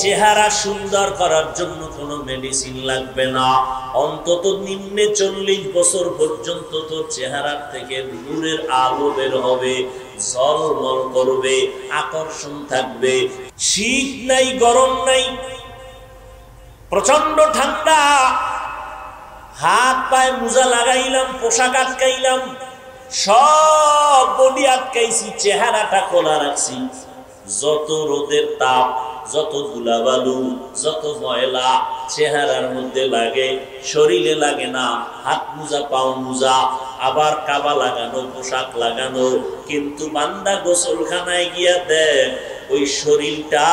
চেহারা সুন্দর করার জন্য কোনো মেডিসিন লাগবে না। অন্তত নিম্নে 40 বছর পর্যন্ত তোর চেহারার থেকে নূরের আলো বের হবে, ঝলমল করবে, আকর্ষণ থাকবে। শীত নাই, গরম নাই, প্রচন্ড ঠান্ডা, হাত পায়ে মোজা লাগাইলাম, পোশাক আটকাইলাম, সব বডি আটকাইছি, চেহারাটা খোলা রাখছি। যত রোদের তাপ, যত ধুলাবালু, যত ময়লা চেহারার মধ্যে লাগে, শরীরে লাগে না। হাত মোজা, পাও মোজা, আবার কাবা লাগানো, পোশাক লাগানো, কিন্তু বান্দা গোসলখানায় গিয়া দেখ ওই শরীরটা,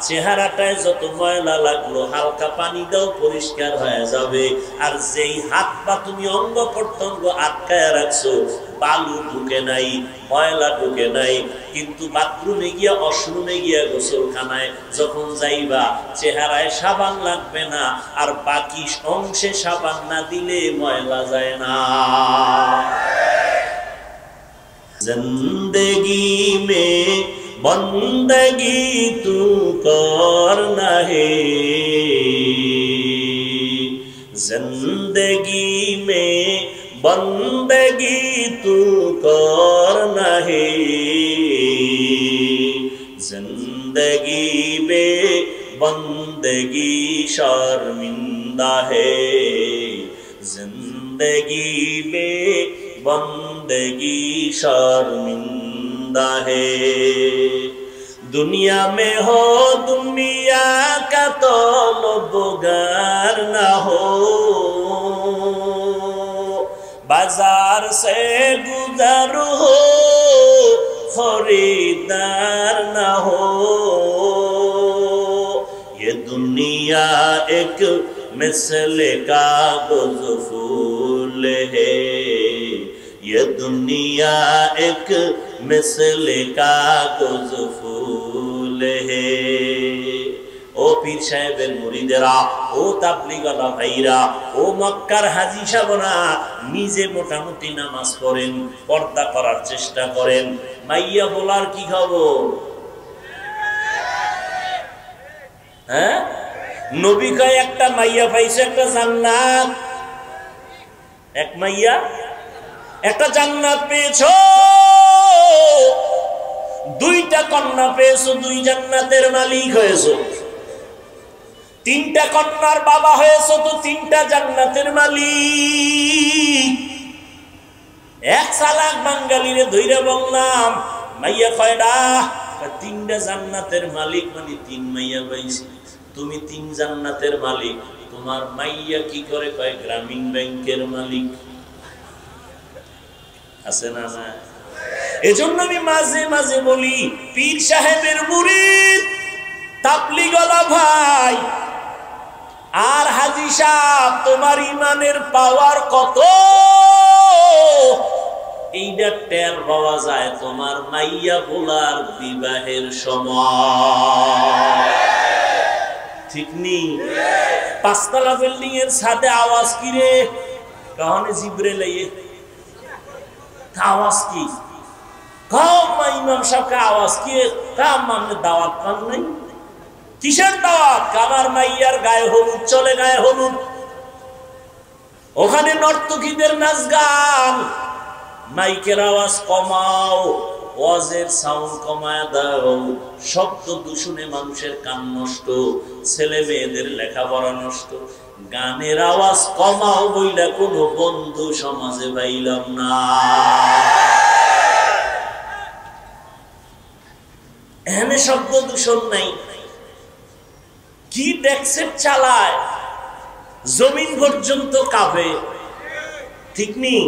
চেহারাটায় যত ময়লা লাগলো হালকা পানি দাও পরিষ্কার হয়ে যাবে। আর যেই হাত পা তুমি অঙ্গ প্রত্যঙ্গ আটকায় রাখছো, বালু ঢুকে নাই, ময়লা ঢুকে নাই, কিন্তু বাথরুমে গিয়া, ওয়াশরুমে গিয়া, গোসলখানায় যখন যাইবা চেহারায় সাবান লাগবে না, আর বাকি অংশে সাবান না দিলে ময়লা যায় না। জিন্দেগি মে বন্দগি তু করনা হে, জিন্দগি মে বন্দগি তু করনা হে, জিন্দগি বে বন্দগি শর্মিন্দা হে, জিন্দগি বে बंदगी शर्मिंदा है। दुनिया में हो दुनिया का तलबगार न हो, बाजार से गुजर हो खरीदार न हो। ये दुनिया एक मिसले कागज फूल है, ये दुनिया एक मिसले कागज फूल है। ও পীর সাহেবের মুরিদেরা, ও তাবলীগওয়ালা ভাইরা, ও মক্কার হাজী সাহেবরা, নিজে মোটামুটি নামাজ পড়েন, পর্দা করার চেষ্টা করেন। মাইয়া বলার কি খবর? হ্যাঁ, নবী কয় একটা মাইয়া পাইছে, একটা জান্নাত। এক মাইয়া একটা জান্নাত পেয়েছো, দুইটা কন্যা পেয়েছো, দুই জান্নাতের মালিক হয়েছো। তিনটা কন্যার বাবা হয়েছো তো তিনটা জান্নাতের মালিক। এক চালাক বাঙালিরে ধইরা বললাম, মাইয়া কয়টা? তিনটা জান্নাতের মালিক, মানে তিন মাইয়া পাইছি। তুমি তিন জান্নাতের মালিক, তোমার মাইয়া কি করে? কয় গ্রামীণ ব্যাংকের মালিক। আছে না? না। এজন্য আমি মাঝে মাঝে বলি, পীর সাহেবের মুরিদ, তাবলীগওয়ালা ভাই আর হাজী সাহেব, তোমার ইমানের পাওয়ার কত এইটা টের পাওয়া যায় তোমার মাইয়া বলার বিবাহের সময়। ঠিক নেই? পাঁচতলা বিল্ডিং এর ছাদে আওয়াজ কি রে? কখনো জিব্রাইল আইয়ে আওয়াজ কি? ইমাম সাহেবকে আওয়াজ কি? মানে দাওয়াত পান নাই? কিসের দাওয়াত? আমার মাইয়ার গায়ে হলুদ চলে, গায়ে হলুদ। ওখানে নর্তকীদের নাচ গান, মাইকের আওয়াজ কমাও, ওয়াজের সাউন্ড কমায় দাও। শব্দ দূষণে মানুষের কান নষ্ট, ছেলে মেয়েদের লেখাপড়া নষ্ট। গানের আওয়াজ কমাও বইলা কোনো বন্ধু সমাজে পাইলাম না। এখানে শব্দ দূষণ নাই। কি ট্যাক্সেট চালায়, জমিন পর্যন্ত কাঁপে। ঠিক নেই?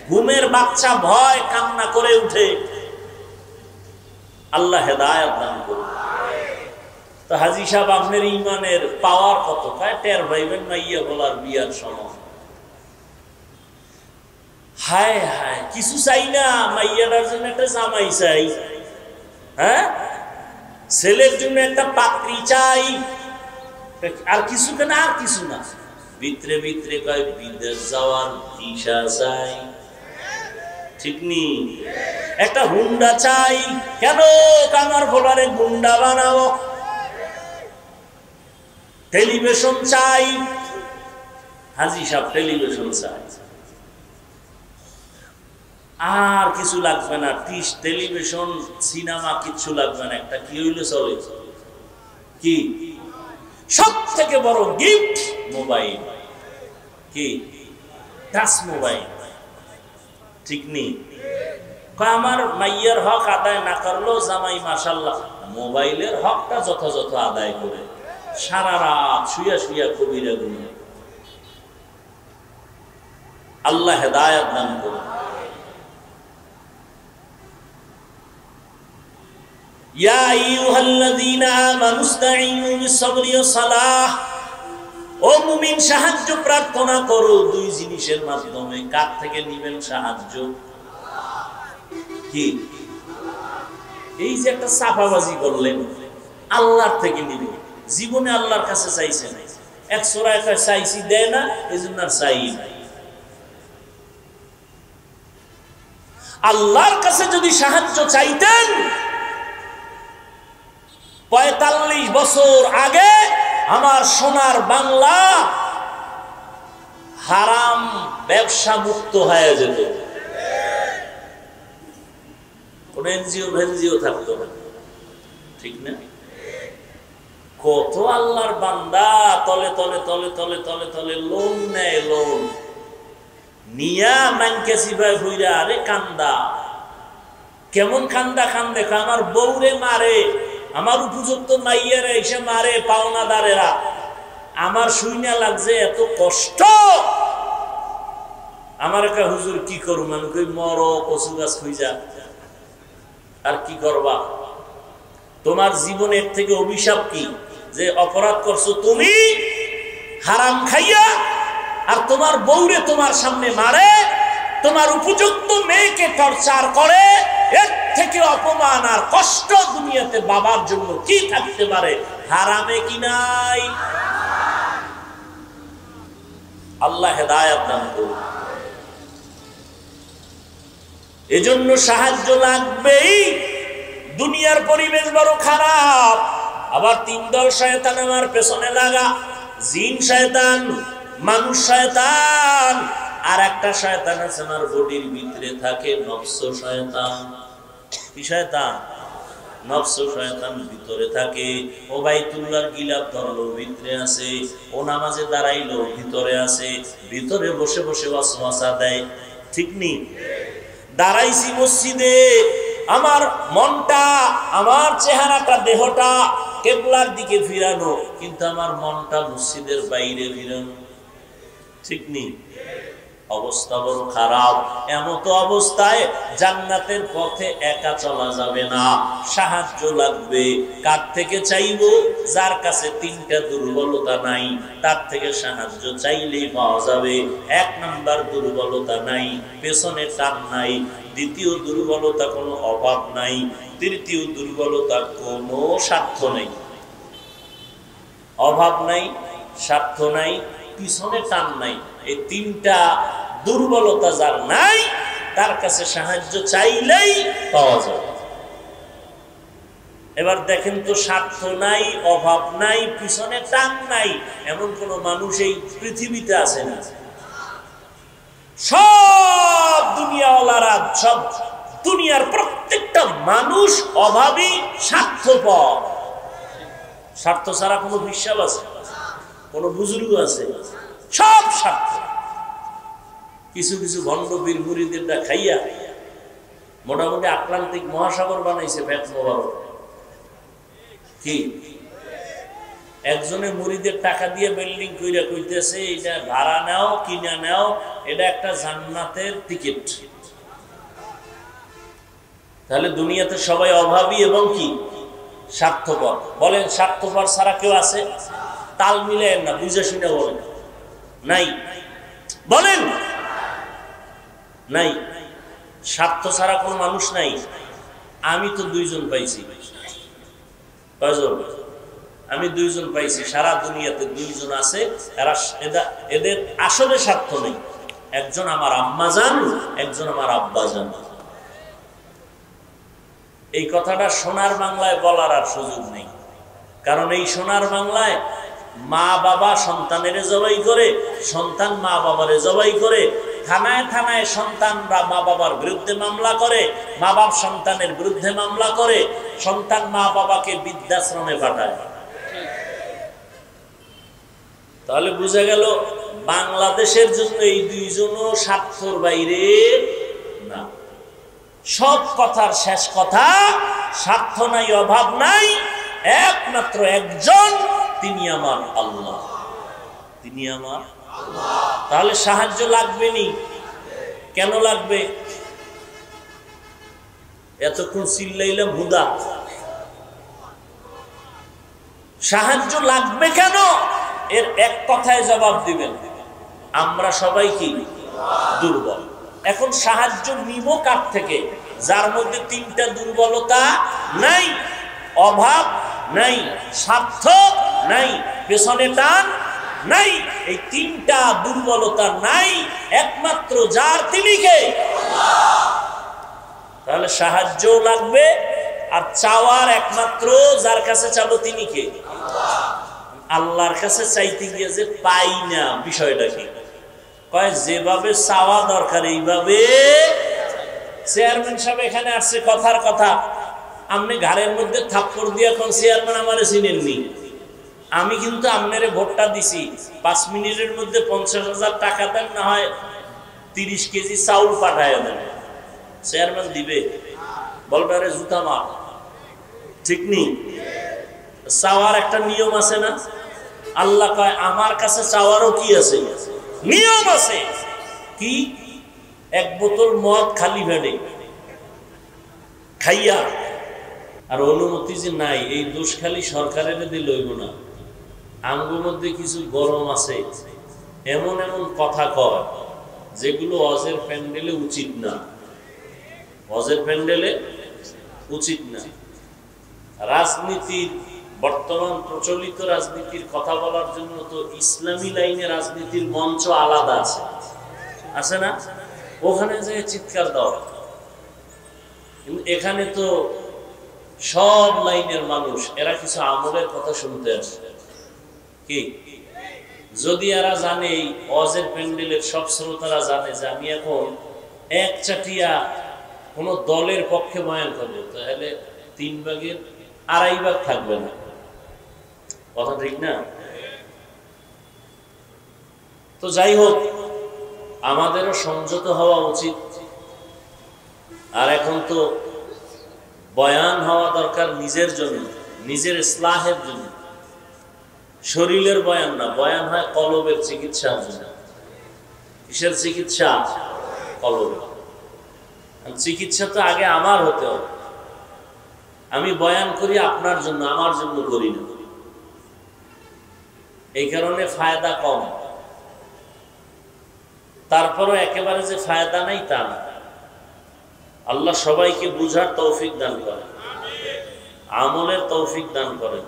ঘুমের বাচ্চা ভয় কান্না করে উঠে। আল্লাহ হেদায়েত দান করুন। তো হাজী সাহেব, আপনার ইমানের পাওয়ার কত? টের পাইবেন মাইয়া বলার বিয়ার সময়। হায় হায়, কিছু চাই না, মাইয়াটার জন্য একটা জামাই চাই, হ্যাঁ, ছেলের জন্য একটা পাত্রী চাই, আর কিছু কেন? আর কিছু না। ভিতরে ভিতরে কয় বিদেশ যাওয়ার ভিসা চাই। ঠিক নেই? একটা হুন্ডা চাই। কেন? কামার ফোলারে গুন্ডা বানাবো। টেলিভিশন চাই, হাজি সাহেব টেলিভিশন চাই, আর কিছু লাগবে না, টিস টেলিভিশন সিনেমা কিচ্ছু লাগবে না, একটা কি হইলে চলে, কি সব থেকে বড় গিফট মোবাইল, কি টাচ মোবাইল, ঠিক নেই? আমার মাইয়ের হক আদায় না করলেও জামাই মাশাআল্লাহ মোবাইলের হকটা যথাযথ আদায় করে সারা রাত শুয়া শুয়া কবিরা গুনে। আল্লাহ হেদায়েত দান করুন। ইয়া আইয়ুহাল্লাযীনা আমানুস্তাঈনু বিস-সাবরি ওয়াস-সালাহ, ও মুমিন সাহায্য প্রার্থনা করো দুই জিনিসের মাধ্যমে। কার থেকে নিবেন সাহায্য? কি এই যে একটা সাফাবাজি করলেন, আল্লাহর থেকে নিবেন। জীবনে আল্লাহর কাছে চাইছেন, এক সূরায় চাইছি দেয় না, এজন্য আর চাই না। আল্লাহর কাছে যদি সাহায্য চাইতেন ৪৫ বছর আগে আমার সোনার বাংলা হারাম ব্যবসা মুক্ত হয়ে যেত, কোন এনজিও থাকতো না, ঠিক না? কত আল্লাহর বান্দা তলে তলে তলে তলে তলে তলে লোন নেয়, লোন নিয়া মানকে সিবাই হইরা আরে কান্দা, কেমন কান্দা কান্দে, আমার বউরে মারে, আমার উপযুক্ত মাইয়ারা এসে মারে পাওনাদারেরা, আমার শুইনা লাগছে এত কষ্ট, আমার একটা হুজুর কি করুম, আমি কই মর কচু গাছ খুঁজা, আর কি করবা? তোমার জীবনের থেকে অভিশাপ কি যে অপরাধ করছো তুমি হারাম খাইয়া, আর তোমার বউরে তোমার সামনে মারে, তোমার উপযুক্ত মেয়েকে টর্চার করে, এর থেকে অপমান আর কষ্ট দুনিয়াতে বাবার জন্য কি থাকতে পারে? হারামে কি নাই? আল্লাহ হেদায়েত দান করুন। এজন্য সাহায্য লাগবেই। দুনিয়ার পরিবেশ বড় খারাপ, আবার তিন দল শয়তান আমার পেছনে লাগা, জিন শয়তান, মানুষ শয়তান, আর একটা শয়তান আছে আমার বডির ভিতরে থাকে, নফস শয়তান। কি শয়তান? নফস শয়তান ভিতরে থাকে। ও বাইতুল্লাহর গিলাফ ধরলো, ভিতরে আছে। ও নামাজে দাঁড়াইলো, ভিতরে আছে। ভিতরে বসে বসে ওয়াসওয়াসা দেয়, ঠিক নেই? দাঁড়াইছি মসজিদে, আমার মনটা, আমার চেহারাটা, দেহটা কিবলার দিকে ফিরানো, কিন্তু আমার মনটা মসজিদের বাইরে ফিরানো, ঠিক নেই? অবস্থা বড় খারাপ। এমত অবস্থায় জান্নাতের পথে একা চলা যাবে না, সাহায্য লাগবে। কার থেকে চাইবো? যার কাছে তিনটা দুর্বলতা নাই, তার থেকে সাহায্য চাইলেই পাওয়া যাবে। এক নাম্বার দুর্বলতা নাই, পেছনে টান নাই। দ্বিতীয় দুর্বলতা কোনো অভাব নাই। তৃতীয় দুর্বলতা কোনো স্বার্থ নেই, অভাব নাই, স্বার্থ নাই, পিছনে টান নাই। এই তিনটা দুর্বলতা যার নাই, তার কাছে সাহায্য চাইলেই পাওয়া যাবে। এবার দেখেন তো, স্বার্থ নাই, অভাব নাই, পিছনে টান নাই, এমন কোন মানুষ এই পৃথিবীতে আছে না? সব দুনিয়াওয়ালারা, সব দুনিয়ার প্রত্যেকটা মানুষ অভাবী, স্বার্থপর। স্বার্থ ছাড়া কোনো বিশ্বাস আছে? কোন বুজুর্গ আছে? সব স্বার্থ। কিছু কিছু ভণ্ড বীর মুরিদেরটা খাইয়া মোটামুটি আটলান্টিক মহাসাগর বানাইছে পেট মোবারক। কি একজনে মুরিদের টাকা দিয়ে বিল্ডিং কইরা কইতেছে, এটা ভাড়া নাও, কিনা নাও, এটা একটা জান্নাতের টিকিট। তাহলে দুনিয়াতে সবাই অভাবী এবং কি স্বার্থপর। বলেন, স্বার্থপর ছাড়া কেউ আছে? তাল মিলেন না, বুঝে শুনে বলেন। নাই? বলেন নাই। স্বার্থ ছাড়া কোন মানুষ নাই। আমি তো দুইজন পাইছি। কয়জন? আমি দুইজন পাইছি। সারা দুনিয়াতে দুইজন আছে, এদের আসলে স্বার্থ নেই। একজন আমার আম্মা জান, একজন আমার আব্বা জান। এই কথাটা সোনার বাংলায় বলার আর সুযোগ নেই, কারণ এই সোনার বাংলায় মা বাবা সন্তানের জবাই করে, সন্তান মা বাবারে জবাই করে, থানায় থানায় সন্তানরা মা বাবার বিরুদ্ধে মামলা করে, মা বাপ সন্তানের বিরুদ্ধে মামলা করে, সন্তান মা বাবাকে বৃদ্ধাশ্রমে পাঠায়। তাহলে বুঝা গেল বাংলাদেশের জন্য এই দুইজনও স্বার্থের বাইরে না। সব কথার শেষ কথা, স্বার্থ নাই, অভাব নাই, একমাত্র একজন, তিনি আমার আল্লাহ, তিনি আমার আল্লাহ। তাহলে সাহায্য লাগবে নি? কেন লাগবে? এতক্ষণ চিল্লাইলাম হুদা। সাহায্য লাগবে কেন? এর এক কথায় জবাব দিবেন, আমরা সবাই কি দুর্বল। এখন সাহায্য নিব কার থেকে? যার মধ্যে তিনটা দুর্বলতা নাই, অভাব নাই, স্বার্থ নাই, পেছনে টান নাই, এই তিনটা দুর্বলতা নাই, একমাত্র যার, তিনি কে? তাহলে সাহায্য লাগবে, আর চাওয়ার একমাত্র যার কাছে চাবো তিনি কে? আল্লাহর কাছে চাইতে গিয়ে যে পাই না, বিষয়টা কি? কয় যেভাবে চাওয়া দরকার এইভাবে। চেয়ারম্যান সাহেব এখানে আসছে, কথার কথা, আপনি ঘাড়ের মধ্যে থাপ্পড় দিয়ে কোন চেয়ারম্যান আমারে চিনেননি, আমি কিন্তু আপনারে ভোটটা দিছি, 5 মিনিটের মধ্যে 50,000 টাকা দেন, না হয় 30 কেজি চাউল পাঠায় দেন, চেয়ারম্যান দিবে? বলবে আরে জুতা মার, ঠিক নেই? চাওয়ার একটা নিয়ম আছে না? আল্লাহ কয় আমার কাছে চাওয়ারও কি আছে? নিয়ম আছে। কি? এক বোতল মদ খালি ভেড়ে খাইয়া, আর অনুমতি যে নাই, এই দোষ খালি সরকারের দিলে হইব না। আমগুর মধ্যে কিছু গরম আছে, এমন এমন কথা কয় যেগুলো হজের প্যান্ডেলে উচিত না, হজের প্যান্ডেলে উচিত না। রাজনীতির, বর্তমান প্রচলিত রাজনীতির কথা বলার জন্য তো ইসলামী লাইনে রাজনীতির মঞ্চ আলাদা আছে, আছে না? ওখানে যে চিৎকার দাও, কিন্তু এখানে তো সব লাইনের মানুষ, এরা কিছু আমলের কথা শুনতে আসে। কি? যদি এরা জানে, এই ওয়াজের প্যান্ডেলের সব শ্রোতারা জানে যে আমি এখন এক চাটিয়া কোন দলের পক্ষে বয়ান করবো, তাহলে 3 ভাগের 2.5 ভাগ থাকবে না, কথা ঠিক না? তো যাই হোক, আমাদেরও সংযত হওয়া উচিত। আর এখন তো বয়ান হওয়া দরকার নিজের জন্য, নিজের ইসলাহের জন্য। শরীরের বয়ান না, বয়ান হয় কলবের চিকিৎসার জন্য। কিসের চিকিৎসা? কলবের চিকিৎসা তো আগে আমার হতে হবে। আমি বয়ান করি আপনার জন্য, আমার জন্য করি না, এই কারণে ফায়দা কম। তারপরও একেবারে যে ফায়দা নাই তা না। আল্লাহ সবাইকে বুঝার তৌফিক দান করে, আমলের তৌফিক দান করে।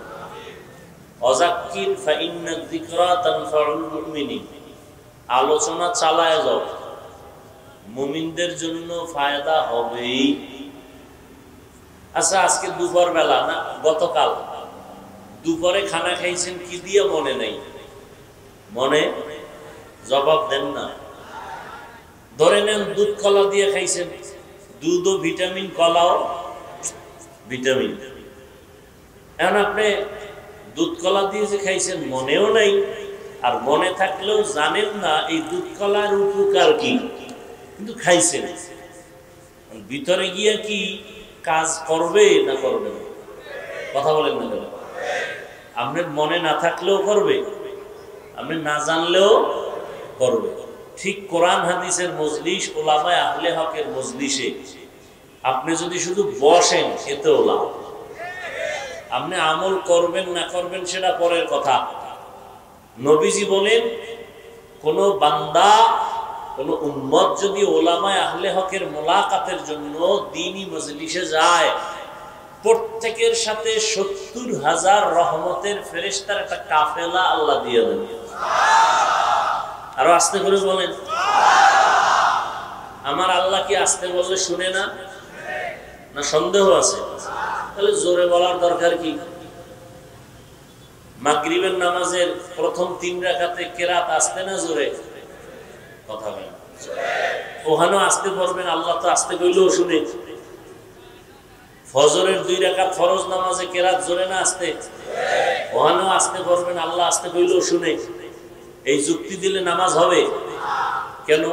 অযাক্কির ফাইন্না যিকরা তানফাউল মুমিনিন, আলোচনা চালায় যাও, মুমিনদের জন্য ফায়দা হবেই। আচ্ছা, আজকে দুপুর বেলা না গতকাল দুপুরে খানা খাইছেন কি দিয়ে মনে নেই? মনে জবাব দেন না। ধরে নেন দুধ কলা দিয়ে খাইছেন, দুধও ভিটামিন, কলাও ভিটামিন। এখন আপনি দুধ কলা দিয়ে যে খাইছেন মনেও নাই, আর মনে থাকলেও জানেন না এই দুধ কলার উপকার কি, কিন্তু খাইছেন। ভিতরে গিয়ে কি কাজ করবে না করবে না? কথা বলেন না কেন? আপনার মনে না থাকলেও করবে, আপনি না জানলেও করবে। ঠিক কোরআন হাদিসের মজলিস, ওলামায়ে আহলে হকের মজলিসে আপনি যদি শুধু বসেন, এতেও লাভ। আপনি আমল করবেন না করবেন সেটা পরের কথা। নবীজি বলেন, কোন বান্দা, কোন উম্মত যদি ওলামায়ে আহলে হকের মোলাকাতের জন্য দ্বীনি মজলিসে যায়, প্রত্যেকের সাথে 70,000 রহমতের ফেরেশতার একটা কাফেলা আল্লাহ দিয়ে দেন। আরো আস্তে করে বলেন। আমার আল্লাহ কি আস্তে বললে শুনে না? না সন্দেহ আছে? তাহলে জোরে বলার দরকার কি? মাগরিবের নামাজের প্রথম 3 রাকাতে কেরাত আসতে না জোরে? কথা বলেন। ওখানেও আসতে পড়বেন, আল্লাহ তো আসতে কইলেও শুনে। ফজরের 2 রাকাত ফরজ নামাজে কেরাত জোরে না আসতে? ওখানেও আসতে পড়বেন, আল্লাহ আসতে কইলেও শুনে। এই যুক্তি দিলে নামাজ হবে কেন?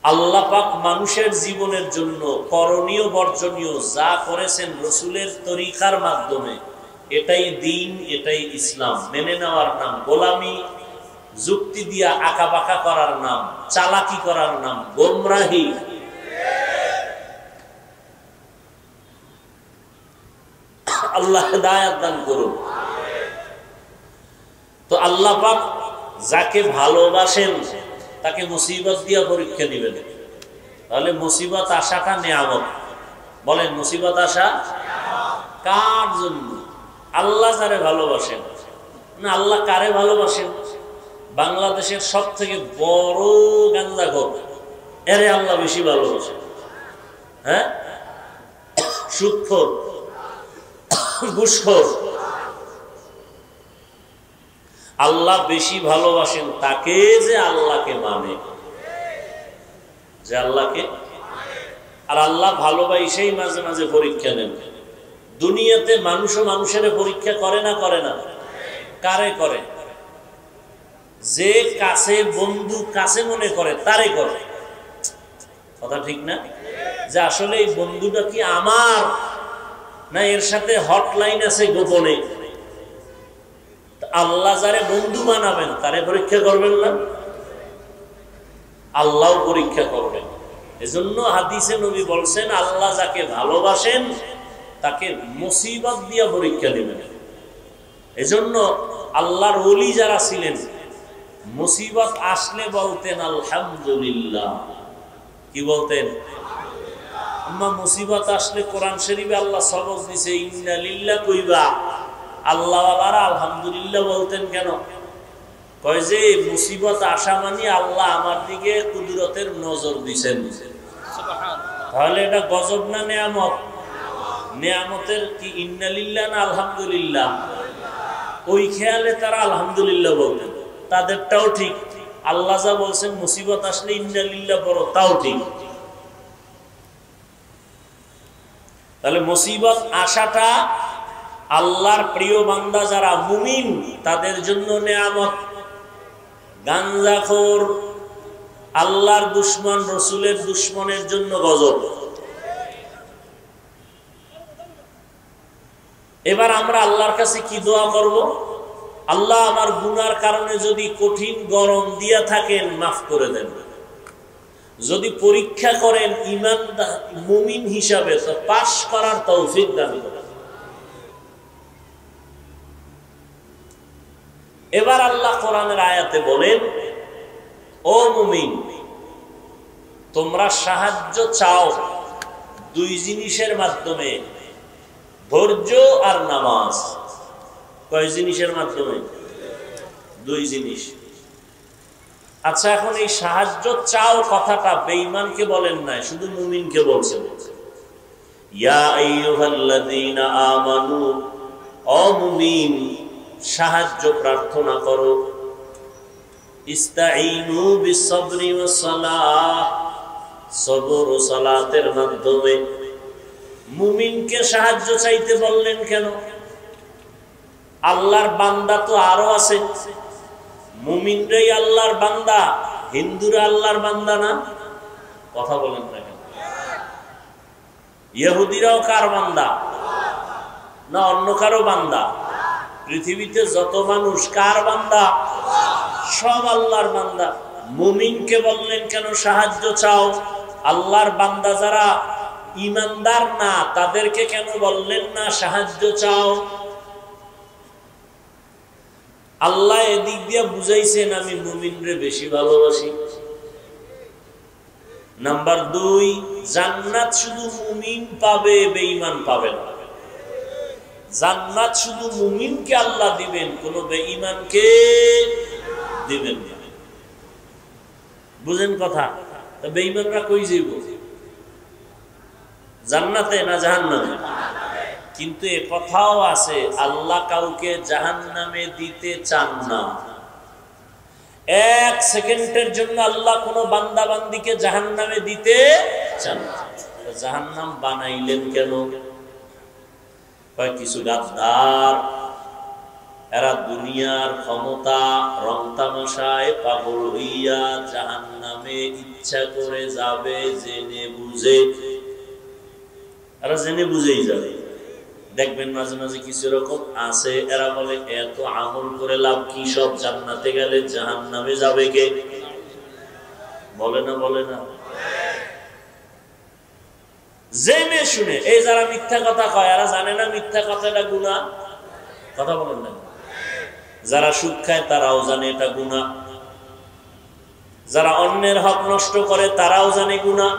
আল্লাহ পাক মানুষের জীবনের জন্য করণীয় বর্জনীয় যা করেছেন রাসূলের তরিকার মাধ্যমে, এটাই দ্বীন, এটাই ইসলাম। মেনে নেওয়ার নাম গোলামি, যুক্তি দিয়া আঁকাবাঁকা করার নাম চালাকি করার নাম গোমরাহি। আল্লাহ হিদায়াত দান করুন। তো আল্লাহ পাক যাকে ভালোবাসেন তাকে মুসিবত দিয়া পরীক্ষা দিবেন। তাহলে মুসিবত আসাটা নিয়ামত। বলেন, মুসিবত আসা কার জন্য? আল্লাহ যারে ভালোবাসেন না। আল্লাহ কারে ভালোবাসেন? বাংলাদেশের সব থেকে বড় গাঞ্জাখোর, এরে আল্লাহ বেশি ভালোবাসেন। হ্যাঁ, সুদখোর, ঘুষখোর, আল্লাহ বেশি ভালোবাসেন তাকে যে আল্লাহকে মানে, যে আল্লাহকে। আর আল্লাহ ভালোবাসেই মাঝে মাঝে পরীক্ষা নেন। দুনিয়াতে মানুষও মানুষের পরীক্ষা করে না? করে না? কারে করে? যে কাছে বন্ধু কাছে মনে করে তারে করে। কথা ঠিক না? যে আসলে এই বন্ধুটা কি আমার, না এর সাথে হটলাইন আছে গোপনে? আল্লাহ যারে বন্ধু বানাবেন তারে পরীক্ষা করবেন না? আল্লাহ পরীক্ষা করবেন। এজন্য হাদিসে নবী বলছেন, আল্লাহ যাকে ভালোবাসেন তাকে মুসিবত দিয়া পরীক্ষা নেবেন। এজন্য আল্লাহর ওলি যারা ছিলেন মুসিবত আসলে বলতেন আলহামদুলিল্লাহ। কি বলতেন? আম্মা মুসিবত আসলে কোরআন শরীফে আল্লাহ সবক দিছে, ইন্না লিল্লাহ কইবা। আল্লাহ ওয়ালারা আলহামদুলিল্লাহ বলতেন কেন? কয় যে মুসিবত আসা মানে আল্লাহ আমার দিকে কুদরতের নজর দিছেন। তাহলে এটা গজব না নেয়ামত? নেয়ামতের কি ইন্না লিল্লাহ না আলহামদুলিল্লাহ? ওই খেয়ালে তারা আলহামদুলিল্লাহ বলতেন। তাদেরটাও ঠিক। আল্লাহ যা বলছেন মুসিবত আসলে ইন্না লিল্লাহ বড়, তাও ঠিক। তাহলে মুসিবত আসাটা আল্লাহর প্রিয় বান্দা যারা মুমিন তাদের জন্য নেয়ামত। গাঞ্জাখোর, আল্লাহর দুশমন, রসুলের দুশমনের জন্য গজব। এবার আমরা আল্লাহর কাছে কি দোয়া করব? আল্লাহ আমার গুনার কারণে যদি কঠিন গরম দিয়া থাকেন মাফ করে দেন। যদি পরীক্ষা করেন ঈমান মুমিন হিসাবে, তো পাশ করার তৌফিক দান করেন। এবার আল্লাহ কোরআনের আয়াতে বলেন, ও মুমিন তোমরা সাহায্য চাও 2 জিনিসের মাধ্যমে, ধৈর্য আর নামাজ। কয় জিনিসের মাধ্যমে? 2 জিনিস। আচ্ছা, এখন এই সাহায্য চাও কথাটা বেঈমানকে বলেন নাই, শুধু মুমিনকে বলছেন। ইয়া আইয়ুহাল্লাযীনা আমানু, ও মুমিন সাহায্য প্রার্থনা করো। ইস্তাঈনু বিসসবরি ওয়াস সালাহ, সবর ও সালাতের মাধ্যমে। মুমিনকে সাহায্য চাইতে বললেন কেন? আল্লাহর বান্দা তো আরো আছে। মুমিনরাই আল্লাহর বান্দা, হিন্দুরা আল্লাহর বান্দা না? কথা বলেন না কেন? ইহুদিরাও কার বান্দা? না অন্য কারো বান্দা? পৃথিবীতে যত মানুষ কার বান্দা? সব আল্লাহর বান্দা। মুমিনকে বললেন কেন সাহায্য চাও? আল্লাহর বান্দা যারা ঈমানদার না তাদেরকে কেন বললেন না সাহায্য চাও? আল্লাহ এদিক দিয়ে বুঝাইছেন আমি মুমিনরে বেশি ভালোবাসি। নাম্বার 2, জান্নাত শুধু মুমিন পাবে, বেঈমান পাবে না। জান্নাত শুধু মুমিনকে আল্লাহ দিবেন, কোন বেঈমানকে দিবেন না। বুঝেন কথা? বেঈমানরা কই যাইব? জান্নাতে না জাহান্নামে? কিন্তু এ কথাও আছে আল্লাহ কাউকে জাহান্নামে দিতে চান না। এক সেকেন্ডের জন্য আল্লাহ কোনো বান্দা বান্দিকে জাহান্নামে দিতে চান না। জাহান্নাম বানাইলেন কেন? কিছু গাদ্দার, এরা দুনিয়ার ক্ষমতা রং তামাশায় পাগল হইয়া জাহান্নামে ইচ্ছা করে যাবে, জেনে বুঝে। এরা জেনে বুঝেই যাবে। দেখবেন মাঝে মাঝে কিছু এরকম আছে, এরা বলে এত আমল করে লাভ কি, সব জান্নাতে গেলে জাহান্নামে যাবে কে? বলে না, বলে না? জেনে শুনে এই যারা মিথ্যা কথা কয়, এরা জানে না মিথ্যা কথাটা গুনাহ? কথা বলেন না? যারা সুদ খায় তারাও জানে এটা গুনাহ, যারা অন্যের হক নষ্ট করে তারাও জানে গুনাহ,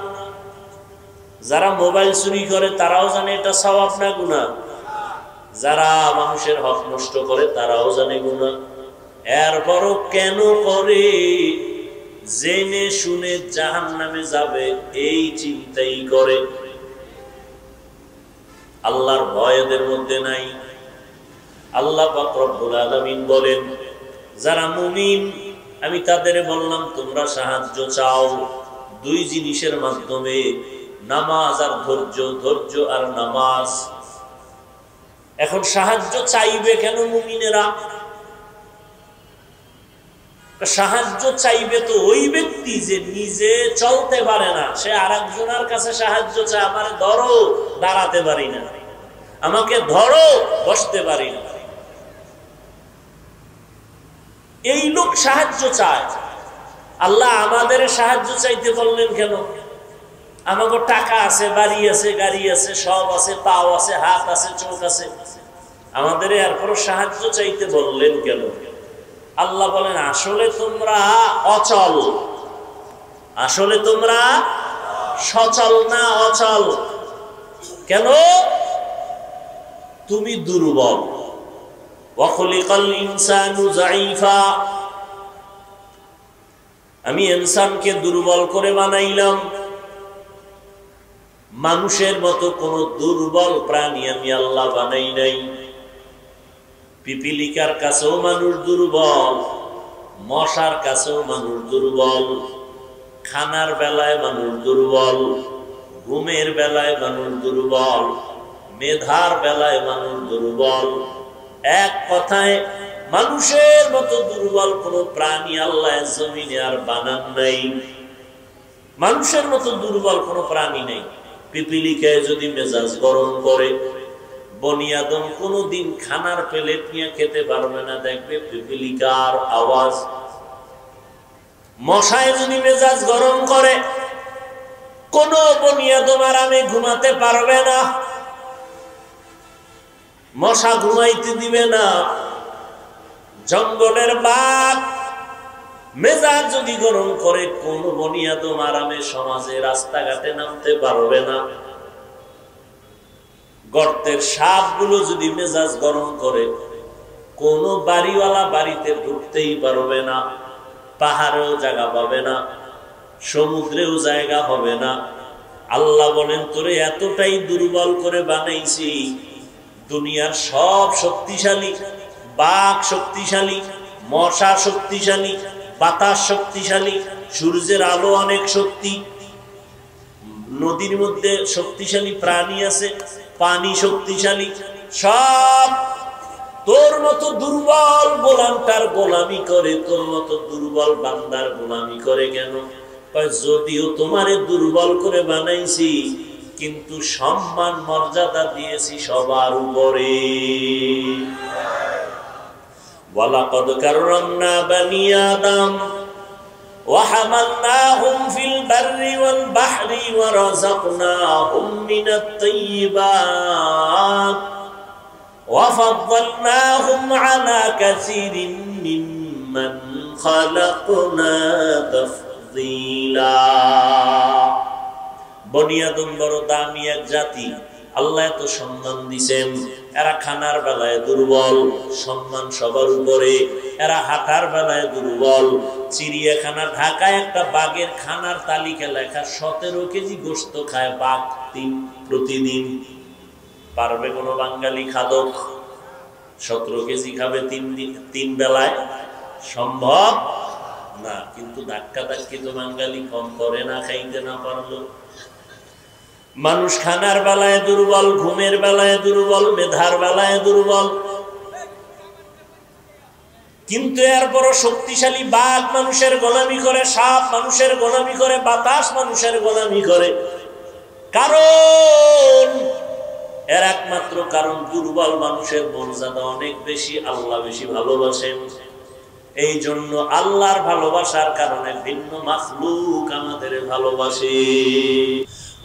যারা মোবাইল চুরি করে তারাও জানে এটা সওয়াব না গুনাহ, যারা মানুষের হক নষ্ট করে তারাও জানে গুনাহ। এরপরও কেন করে? জেনে শুনে জাহান্নামে যাবে এই চিন্তাই করে। আল্লাহর ভয় এদের মধ্যে নাই। আল্লাহ পাক রব্বুল আলামিন বলেন, যারা মুমিন আমি তাদের বললাম তোমরা সাহায্য চাও দুই জিনিসের মাধ্যমে, নামাজ আর ধৈর্য, ধৈর্য আর নামাজ। এখন সাহায্য চাইবে কেন মুমিনেরা? সাহায্য চাইবে তো ওই ব্যক্তি যে নিজে চলতে পারে না, সে আরেকজনের কাছে সাহায্য চায়, আমার ধরো দাঁড়াতে পারি না, আমাকে ধরো বসতে পারি না। এই লোক সাহায্য চায়। আল্লাহ আমাদের সাহায্য চাইতে বললেন কেন? আমাকে টাকা আছে, বাড়ি আছে, গাড়ি আছে, সব আছে, পাও আছে, হাত আছে, চোখ আছে, আমাদের এরপরও সাহায্য চাইতে বললেন কেন? আল্লাহ বলেন আসলে তোমরা অচল, আসলে তোমরা সচল না, অচল। কেন? তুমি দুর্বল। ওয়াখলিকাল ইনসানু যায়ীফা, আমি ইনসানকে দুর্বল করে বানাইলাম। মানুষের মতো কোন দুর্বল প্রাণী আমি আল্লাহ বানাই নাই। পিপিলিকার কাছেও মানুষ দুর্বল, মশার কাছেও মানুষ দুর্বল, খানার বেলায় মানুষ দুর্বল, ঘুমের বেলায় মানুষ দুর্বল, মেধার বেলায় মানুষ দুর্বল। এক কথায় মানুষের মতো দুর্বল কোন প্রাণী আল্লাহ জমিনে আর বানান নাই। মানুষের মতো দুর্বল কোন প্রাণী নেই। পিপিলিকায় যদি মেজাজ গরম করে, বনি আদম কোনদিন খানার প্লেট নিয়ে খেতে পারবে না, দেখবে পিপিলিকার আওয়াজ। মশায় যদি মেজাজ গরম করে, কোন বনি আদম আরামে ঘুমাতে পারবে না, মশা ঘুমাইতে দিবে না। জঙ্গলের বাঘ মেজাজ যদি গরম করে, কোন বনি আদম আরামে সমাজে রাস্তাঘাটে নামতে পারবে না। গর্তের সাপগুলো যদি মেজাজ গরম করে, কোন বাড়িওয়ালা বাড়িতে ঢুকতেই পারবে না, পাহাড়েও জায়গা পাবে না, সমুদ্রেও জায়গা হবে না। আল্লাহ বলেন তোরে এতটাই দুর্বল করে বানাইছি, দুনিয়ার সব শক্তিশালী, বাঘ শক্তিশালী, মশা শক্তিশালী, বাতাস শক্তিশালী, সূর্যের আলো অনেক শক্তি, নদীর মধ্যে শক্তিশালী প্রাণী আছে, পানি শক্তিশালী, সব তোর মতো দুর্বল গোলামটার গোলামি করে, তোর মতো দুর্বল বান্দার গোলামি করে কেন? যদিও তোমারে দুর্বল করে বানাইছি, কিন্তু সম্মান মর্যাদা দিয়েছি সবার উপরে। ওয়ালাকাদ কাররামনা বানি আদম ওয়া হামালনাহুম ফিল বাররি ওয়াল বাহরি ওয়া রাযাকনাহুম মিনাত তাইয়্যিবাত ওয়া ফাদ্দালনাহুম আলা কাসীরিন মিম্মান খালাকনা তাফদীলা। বনি আদম বড় দামি এক জাতি, আল্লাহ এত সম্মান দিছেন। এরা খানার বেলায় দুর্বল, সম্মান সবার উপরে। এরা হাঁটার বেলায় দুর্বল। চিড়িয়াখানা ঢাকায় একটা বাঘের খানার তালিকা লেখা, 17 কেজি গোশত খায় বাঘ প্রতিদিন। পারবে কোন বাঙালি খাদক 17 কেজি খাবে 3 বেলায়? সম্ভব না। কিন্তু ধাক্কা ধাক্কি তো বাঙালি কম করে না, খাইতে না পারলো। মানুষ খানার বেলায় দুর্বল, ঘুমের বেলায় দুর্বল, মেধার বেলায় দুর্বল, কিন্তু এরপর শক্তিশালী বাঘ মানুষের গোলামি করে, সাপ মানুষের গোলামি করে, বাতাস মানুষের গোলামি করে। কারণ এর একমাত্র কারণ দুর্বল মানুষের মর্যাদা অনেক বেশি, আল্লাহ বেশি ভালোবাসেন। এই জন্য আল্লাহর ভালোবাসার কারণে ভিন্ন মাখলুক আমাদের ভালোবাসে।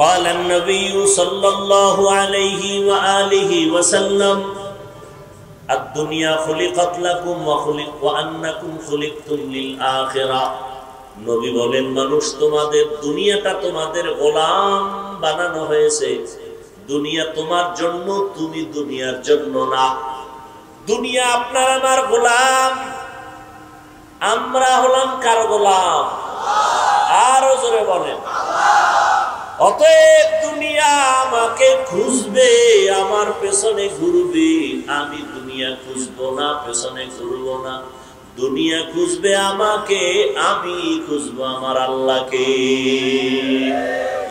قال النبي صلى الله عليه وآله وسلم الدنيا خلقت لكم وأنكم خلقتم للآخرة। নবী বলেন, মানুষ তোমাদের, দুনিয়াটা তোমাদের গোলাম বানানো হয়েছে। দুনিয়া তোমার জন্য, তুমি দুনিয়ার জন্য না। দুনিয়া আপনার আমার গোলাম, আমরা হলাম কার গোলাম? আরো জোরে বলেন। অতএব দুনিয়া আমাকে খুঁজবে, আমার পেছনে ঘুরবে, আমি দুনিয়া খুঁজবো না, পেছনে ঘুরবো না। দুনিয়া খুঁজবে আমাকে, আমি খুঁজবো আমার আল্লাহকে।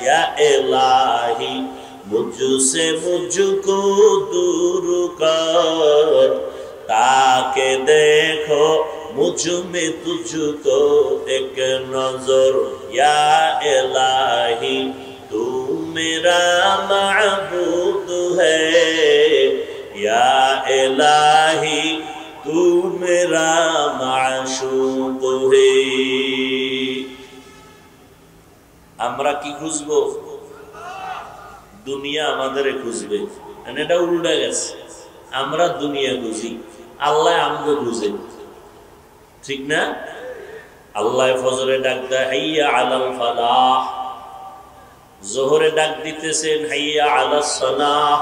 ইয়া ইলাহি মুঝসে মুঝকো দূর কর, তাকে দেখো मुझ में तुझको एक नजर। या इलाही तू मेरा माबूद है, या इलाही तू मेरा माशूक है। আমরা কি খুঁজবো? দুনিয়া আমাদের খুঁজবে। এটা উল্টা গেছে, আমরা দুনিয়া খুঁজি, আল্লাহ আমগো খুঁজে। ঠিক না? আল্লাহ ফজরে ডাক দেয় হাইয়া আলাল ফালাহ, যোহরে ডাক দিতেছেন হাইয়া আলাস সালাহ,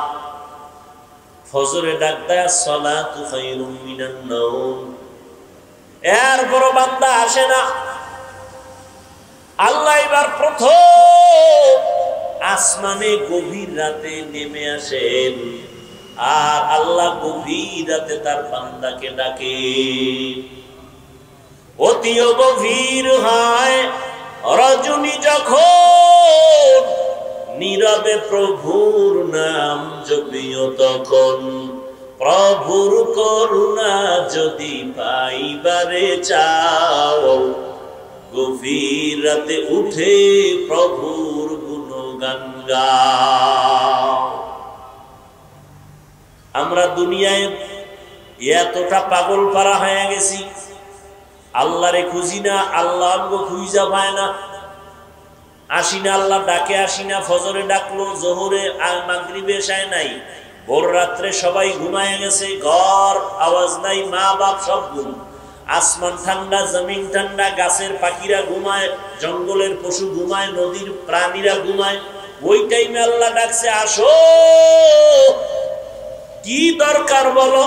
ফজরে ডাক দেয় আসসালাতু খায়রুম মিনান নাওম। এরপর বান্দা আসে না। আল্লাহ এবার প্রথম আসমানে গভীর রাতে নেমে আসেন, আর আল্লাহ গভীর রাতে তার বান্দাকে ডাকে। অতিও গভীর হয় রজনী যখন, নীরবে প্রভুর নাম জপিও তখন। প্রভুর করুণা যদি পাইবারে চাও, গভীর রাতে উঠে প্রভুর গুণগান গাও। আমরা দুনিয়ায় এতটা পাগল পারা হয়ে গেছি, আল্লাহরে খুঁজি না, আল্লাহ আমগো খুঁজা পায় না। আসি না, আল্লাহ ডাকে আসি না। ফজরে ডাকলো, জোহরে আর মাগরিবে এশায় নাই, ভোর রাত্রে সবাই ঘুমায় গেছে, ঘর আওয়াজ নাই, মা বাপ সব ঘুম। আসমান ঠান্ডা, জমিন ঠান্ডা, গাছের পাখিরা ঘুমায়, জঙ্গলের পশু ঘুমায়, নদীর প্রাণীরা ঘুমায়। ওই টাইমে আল্লাহ ডাকছে, আসো, কি দরকার বলো?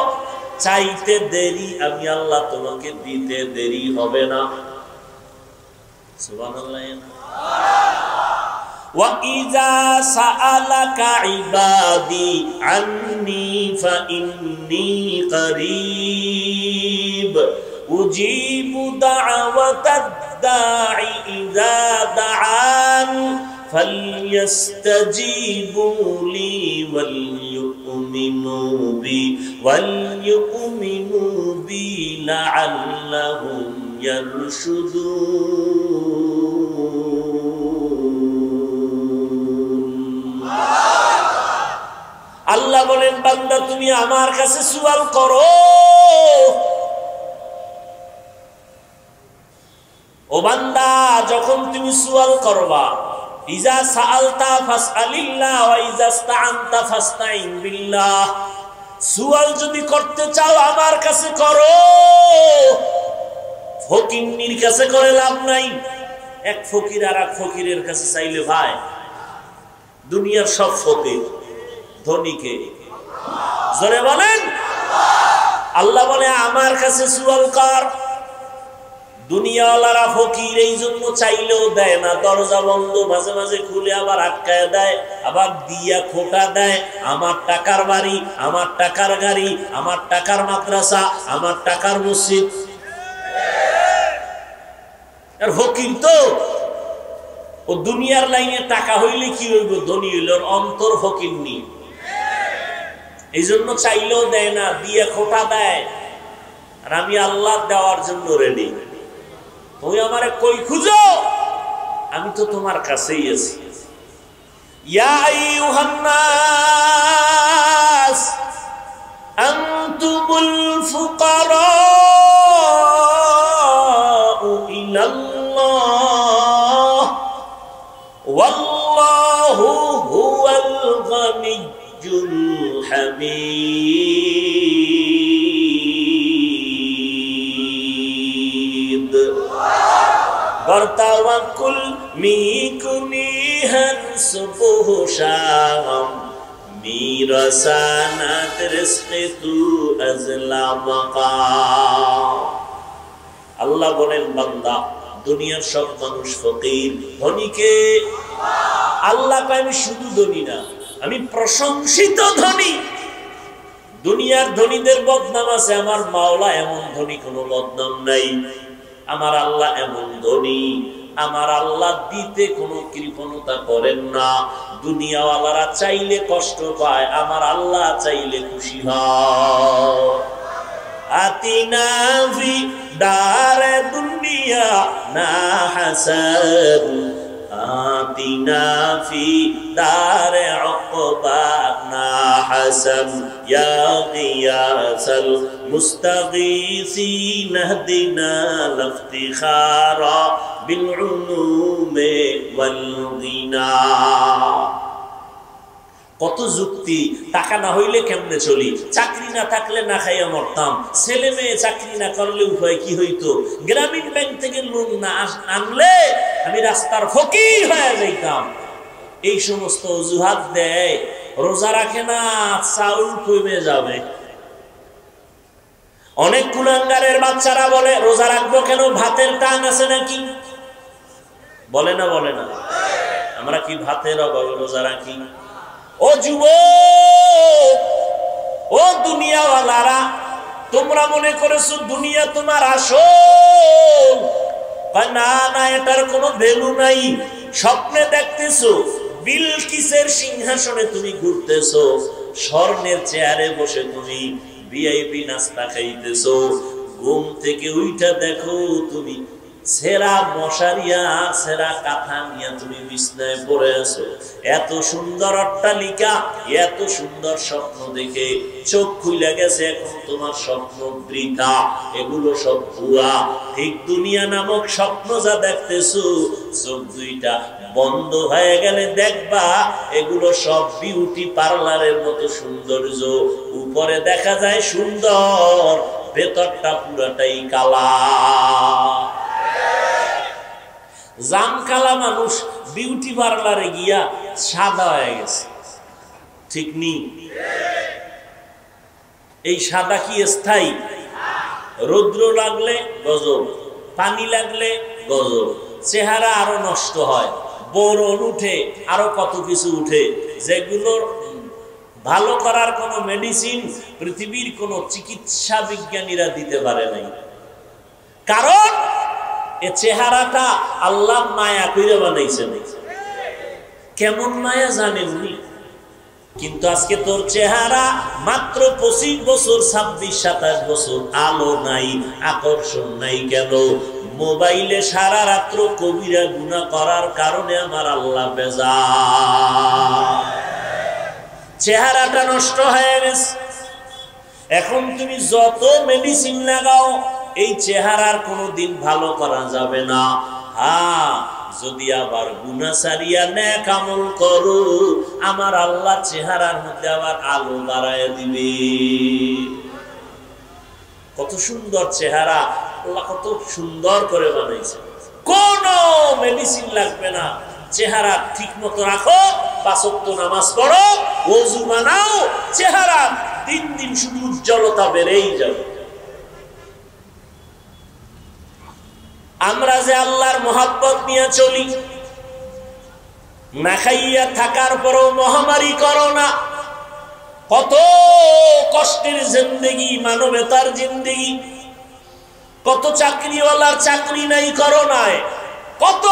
চাইতে দেরি, আমি আল্লাহ তোমাকে দিতে দেরি হবে না। সুবহানাল্লাহ। ওয়া ইযা সাআলাকা ইবাদি আন্নী ফাইন্নী করিব উজিবু দাওয়াতাদ দাঈ ইযা দাআন فليستجيبوا لي وليؤمنوا بي لعلهم يرشدون। আল্লাহ বলেন, বান্দা তুমি আমার কাছে সুয়াল করো। ও বান্দা, যখন তুমি সুয়াল করবা, ইজা সাআলতা ফাসআলিল্লাহ ওয়া ইজা ইসতাআনতা ফাসতাইন বিল্লাহ। সুয়াল যদি করতে চাও আমার কাছে করো, ফকিন্নির কাছে করে লাভ নাই। এক ফকির আর এক ফকিরের কাছে চাইলে ভাই, দুনিয়ার সব ফকির ধনীকে জোরে বলেন। আল্লাহ বলে আমার কাছে সুয়াল কর। দুনিয়াওয়ালারা ফকির, এই জন্য চাইলেও দেয় না, দরজা বন্ধ, মাঝে মাঝে খুলে আবার আটকায় দেয়, আবার দিয়া খোটা দেয়। আমার টাকার বাড়ি, আমার টাকার গাড়ি, আমার টাকার মাদ্রাসা, আমার টাকার মসজিদ। আর ফকির তো ও দুনিয়ার লাইনে টাকা হইলে কি হইব, ধনী হইল, অন্তর ফকির নি, এই জন্য চাইলেও দেয় না, দিয়া খোটা দেয়। আর আমি আল্লাহ দেওয়ার জন্য রেডি। তুমি আমারে কই খুঁজো, আমি তো তোমার কাছেই আছি। ইয়া আইয়ুহান নাস আনতুমুল ফুকারাউ ইলাল্লাহ ওয়াল্লাহু হুয়াল গানিয়্যুল হামিদ। বর্তাওয়াকুল মিকুনিহান সুবহ শাম মিরাসানাত রিজকি তু আজলামাকা। আল্লাহ বলেন, বান্দা, দুনিয়ার সব মানুষ ফকির, ধনীকে আল্লাহ কয় আমি শুধু ধনী না, আমি প্রশংসিত ধনী। দুনিয়ার ধনীদের বদনাম আছে, আমার মাওলা এমন ধনী কোনো বদনাম নাই। আমার আল্লাহ এমন ধনী, আমার আল্লাহ দিতে কোনো কৃপণতা করেন না। দুনিয়াওয়ালারা চাইলে কষ্ট পায়, আমার আল্লাহ চাইলে খুশি হয়। আতিনা ফি দারে দুনিয়া না হাসান, আতিনা ফি দারে উকবা না হাসান, ইয়া গিয়াসাল মুস্তাগীসিন ইহদিনা লিফতিখারা বিল উলুমি ওয়াল গিনা। কত যুক্তি, টাকা না হইলে কেমনে চলি, চাকরি না থাকলে না খাইয়া মরতাম, ছেলে মেয়ে চাকরি না করলে উপায় কি হইতো, গ্রামীণ ব্যাংক থেকে লোন না আনলে আমি রাস্তার ফকির হয়ে যাইতাম। এই সমস্ত অজুহাত দেয়। রোজা রাখে না, চাউল কমে যাবে। অনেক কুলাঙ্গারের বাচ্চারা বলে রোজা রাখবো কেন, ভাতের টান আছে নাকি? বলে না, বলে না? আমরা কি ভাতের অভাবে রোজা রাখি? ও যুবক, ও দুনিয়াওয়ালারা, তোমরা মনে করেছো দুনিয়া তোমার আসল। না না, এটার কোনো ভ্যালু নাই। স্বপ্নে দেখতেছো বিলকিসের সিংহাসনে তুমি ঘুরতেছো, স্বর্ণের চেয়ারে বসে তুমি ভিআইপি নাস্তা খাইতেছো। ঘুম থেকে উইঠা দেখো তুমি সেরা মশারিয়া, সেরা কাঁথা নিয়ে তুমি বিছনায় পড়ে আছো। এত সুন্দর অট্টালিকা, এত সুন্দর স্বপ্ন দেখে চোখ খুলে গেছে, এখন তোমার স্বপ্ন বৃথা, এগুলো সব ভুয়া। ঠিক দুনিয়া নামক স্বপ্ন যা দেখতেছো, চোখ দুইটা বন্ধ হয়ে গেলে দেখবা এগুলো সব বিউটি পার্লারের মতো সৌন্দর্য। উপরে দেখা যায় সুন্দর, ভেতরটা পুরাটাই কালা। জামকালা মানুষ বিউটি পার্লারে গিয়া সাদা হয়ে গেছে, ঠিক নেই? এই সাদা কি স্থায়ী? রৌদ্র লাগলে গজব, পানি লাগলে গজব, চেহারা আরো নষ্ট হয়, বোরন উঠে, আরো কত কিছু উঠে, যেগুলোর ভালো করার কোন মেডিসিন পৃথিবীর কোন চিকিৎসা বিজ্ঞানীরা দিতে পারে নাই। কারণ এ চেহারাটা আল্লাহ মায়া কইরে বানাইছেন। কেমন মায়া জানেননি? কিন্তু আজকে তোর চেহারা মাত্র 25 বছর, 26-27 বছর, আলো নাই, আকর্ষণ নাই। কেন? মোবাইলে সারা রাত্র কবিরা গুনাহ করার কারণে আমার আল্লাহ বেজার, চেহারাটা নষ্ট হয়ে গেছে। এখন তুমি যত মেডিসিন লাগাও, এই চেহারার কোনোদিন ভালো করা যাবে না। হ্যাঁ, যদি আবার গুনাহ ছাড়িয়া নেক আমল করো, আমার আল্লাহ চেহারার মধ্যে আবার আলো বাড়ায় দিবে। কত সুন্দর চেহারা, আল্লাহ কত সুন্দর করে বানাইছে। কোন মেডিসিন লাগবে না, চেহারা ঠিক মতো রাখো, 5 ওয়াক্ত নামাজ পড়ো, ওযু বানাও, চেহারা দিন দিন শুধু উজ্জ্বলতা বেড়েই যাবে। আমরা যে আল্লাহর মোহাব্বত নিয়ে চলি, না খাইয়া থাকার পরও মহামারী করোনা, কত কষ্টের জিন্দেগি, মানবতার জিন্দেগি, কত চাকরিওয়ালার চাকরি নাই করোনায়, কত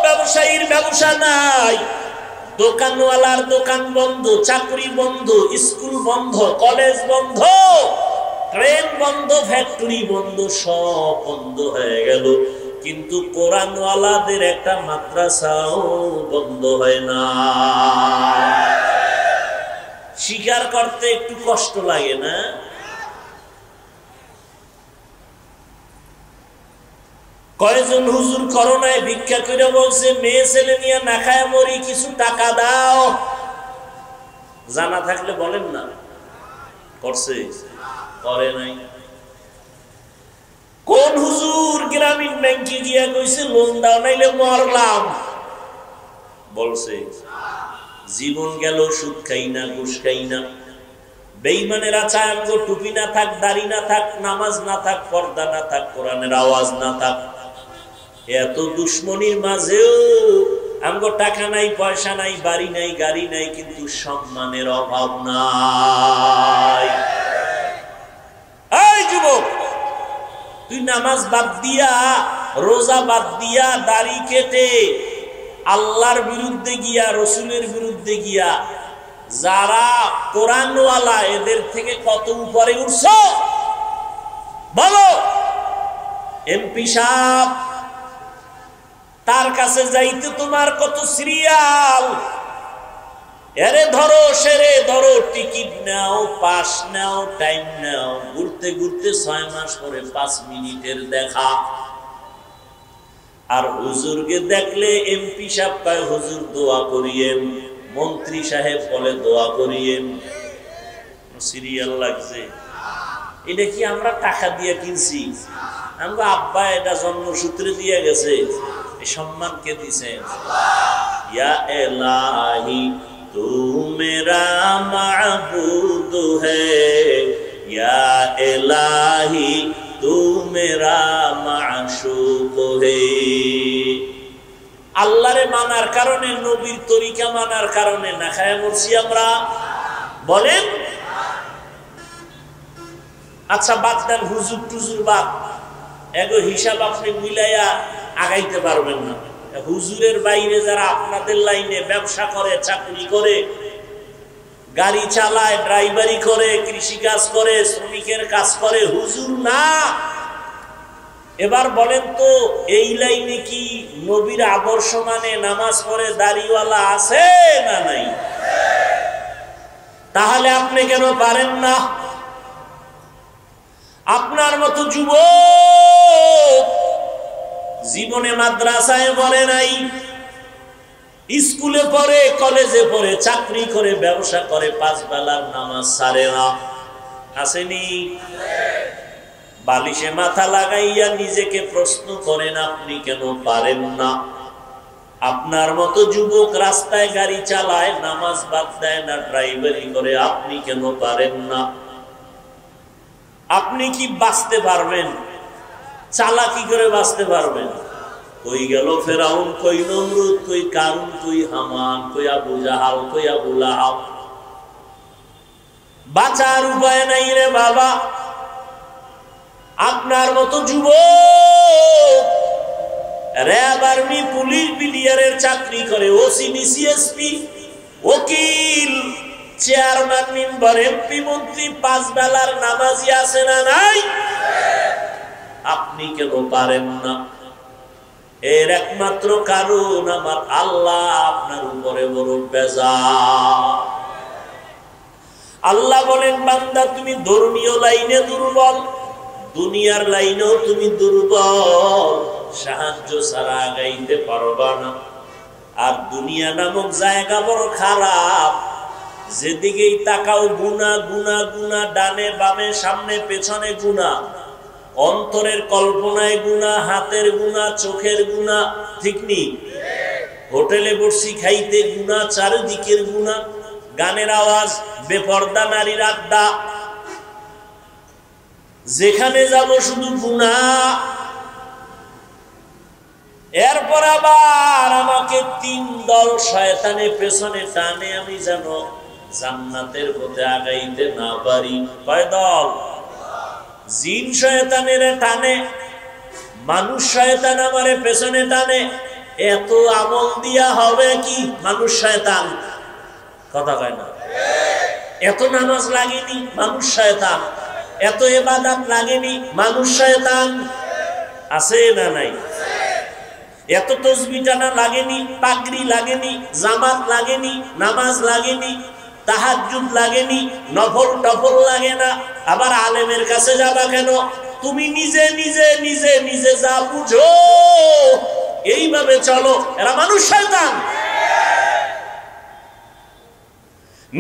ব্যবসায়ীর ব্যবসা নাই, দোকানওয়ালার দোকান বন্ধ, চাকরি বন্ধ, স্কুল বন্ধ, কলেজ বন্ধ, ট্রেন বন্ধ, ফ্যাক্টরি বন্ধ, সব বন্ধ হয়ে গেল। কিন্তু কোরআনওয়ালাদের একটা মাদ্রাসাও বন্ধ হয় না। স্বীকার করতে একটু কষ্ট লাগে না? কয়জন হুজুর করোনায় ভিক্ষা করে বলছে, মেয়ে ছেলে নিয়ে না খায় মরি, কিছু টাকা দাও। জানা থাকলে বলেন না। করছে? করে নাই। কোন হুজুর গ্রামীণ ব্যাংকে গিয়া কইছে লোন দাও নাইলে মরলাম? বলছে? জীবন গেল সুদ খাই না, ঘুষ খাই না। বেঈমানেরা চায় আমগো টুপি না থাক, দাড়ি না থাক, নামাজ না থাক, পর্দা না থাক, কোরআনের আওয়াজ না থাক। এত দুশ্মনীর মাঝেও আমগো টাকা নাই, পয়সা নাই, বাড়ি নাই, গাড়ি নাই, কিন্তু সম্মানের অভাব নাই। এই যুবক, তুই নামাজ বাদ দিয়া, রোজা বাদ দিয়া, দাড়ি কেটে আল্লাহর বিরুদ্ধে গিয়া, রসুলের বিরুদ্ধে গিয়া যারা কোরআনওয়ালা, এদের থেকে কত উপরে উঠছ বলো? এমপি সাহেব, তার কাছে যাইতে তোমার কত সিরিয়াল। এরে ধরো, সেরে ধরো, টিকিট নাও, পাস নাও, টাইম নাও, ঘুরতে ঘুরতে 6 মাস পরে 5 মিনিটের দেখা। আর হুজুরকে দেখলে এমপি সাহেব কয় হুজুর দোয়া করিয়েন, মন্ত্রী সাহেব বলে দোয়া করিয়েন। সিরিয়াল লাগছে। এটা কি আমরা টাকা দিয়ে কিনছি? আমরা আব্বা এটা জন্মসূত্রে দিয়ে গেছে। এই সম্মান কে দিছে? ইয়া ইলাহি তু মেরা মাবুদ হ্যায়, ইয়া ইলাহি তু মেরা মাশুক হ্যায়। আল্লাহরে মানার কারণে, নবীর তরিকা মানার কারণে না খায় মরছি আমরা? বলেন। আচ্ছা বাদ দেন, হুজুর টুজুর বাদ, এগো হিসাব আপনি মিলাইয়া আগাইতে পারবেন না। হুজুরের বাইরে যারা আপনাদের লাইনে ব্যবসা করে, চাকরি করে, গাড়ি চালায়, ড্রাইভারি করে, কৃষি কাজ করে, শ্রমিকের কাজ করে, হুজুর না। এবার বলেন তো, এই লাইনে কি নবীর আদর্শ মানে নামাজ পড়ে দাড়িওয়ালা আছে না নাই? তাহলে আপনি কেন পারেন না? আপনার মতো যুবক জীবনে মাদ্রাসায় পড়ে নাই, স্কুলে পড়ে, কলেজে পড়ে, চাকরি করে, ব্যবসা করে, 5 বেলার নামাজ ছাড়ে না। আসেনি? বালিশে মাথা লাগাইয়া নিজেকে প্রশ্ন করেন, আপনি কেন পারেন না? আপনার মতো যুবক রাস্তায় গাড়ি চালায়, নামাজ বাদ দেয় না, ড্রাইভারি করে, আপনি কেন পারেন না? আপনি কি বাঁচতে পারবেন? চালাকি করে বাঁচতে পারবেন? কই গেল ফেরাউন, কই নমরুদ, কই কারুন, কই হামান, কই আবু জাহাল, কই আবু লাহাব? বাঁচার উপায় নাই রে বাবা। আপনার মতো যুবক র‍্যাব, আর্মি, পুলিশ, বিডিআরের চাকরি করে, ওসি, ডিসিএসপি, ওকিল, চেয়ারম্যান, মেম্বার, এমপি, মন্ত্রী, 5 বেলার নামাজি আছে না নাই? আপনি কেন পারেন না? এর একমাত্র কারণ আমার আল্লাহ আপনার উপরে বড় বেজার। আল্লাহ বলেন, বান্দা তুমি ধর্মীয় লাইনে দুর্বল, দুনিয়ার লাইনেও তুমি দুর্বল, সাহায্য ছাড়া আগাইতে পারবা না। আর দুনিয়া নামক জায়গা বড় খারাপ, যেদিকেই তাকাও গুনাহ, গুনাহ, গুনাহ, ডানে বামে, সামনে পেছনে গুনাহ, অন্তরের কল্পনায় গুনাহ, হাতের গুনাহ, চোখের গুনাহ, ঠিক নেই? হোটেলে বসছি খাইতে গুনাহ, চারিদিকের গুনাহ, গানের আওয়াজ, বেপর্দা নারীর আড্ডা, যেখানে যাব শুধু গুনাহ। এরপর আবার আমাকে 3 দল শয়তানে পেছনে টানে, আমি যেন জান্নাতের পথে আগাইতে না পারি। কয় দল? জিন শয়তানের টানে, মানুষ শয়তান আমারে পেছনে টানে। এত আমল দিয়া হবে কি মানুষ শয়তান? কথা কয় না। এত নামাজ লাগেনি, মানুষ শয়তান। এত ইবাদত লাগেনি, মানুষ শয়তান। আছে না নাই? এত তাসবিহ টানা লাগেনি, পাগড়ি লাগেনি, জামাত লাগেনি, নামাজ লাগেনি, তাহাজ্জুদ লাগেনি, নফল টফল লাগে না। আবার আলেমের কাছে যাবা কেন? তুমি নিজে নিজে নিজে নিজে যা বুঝো এইভাবে চলো। এরা মানুষ শয়তান।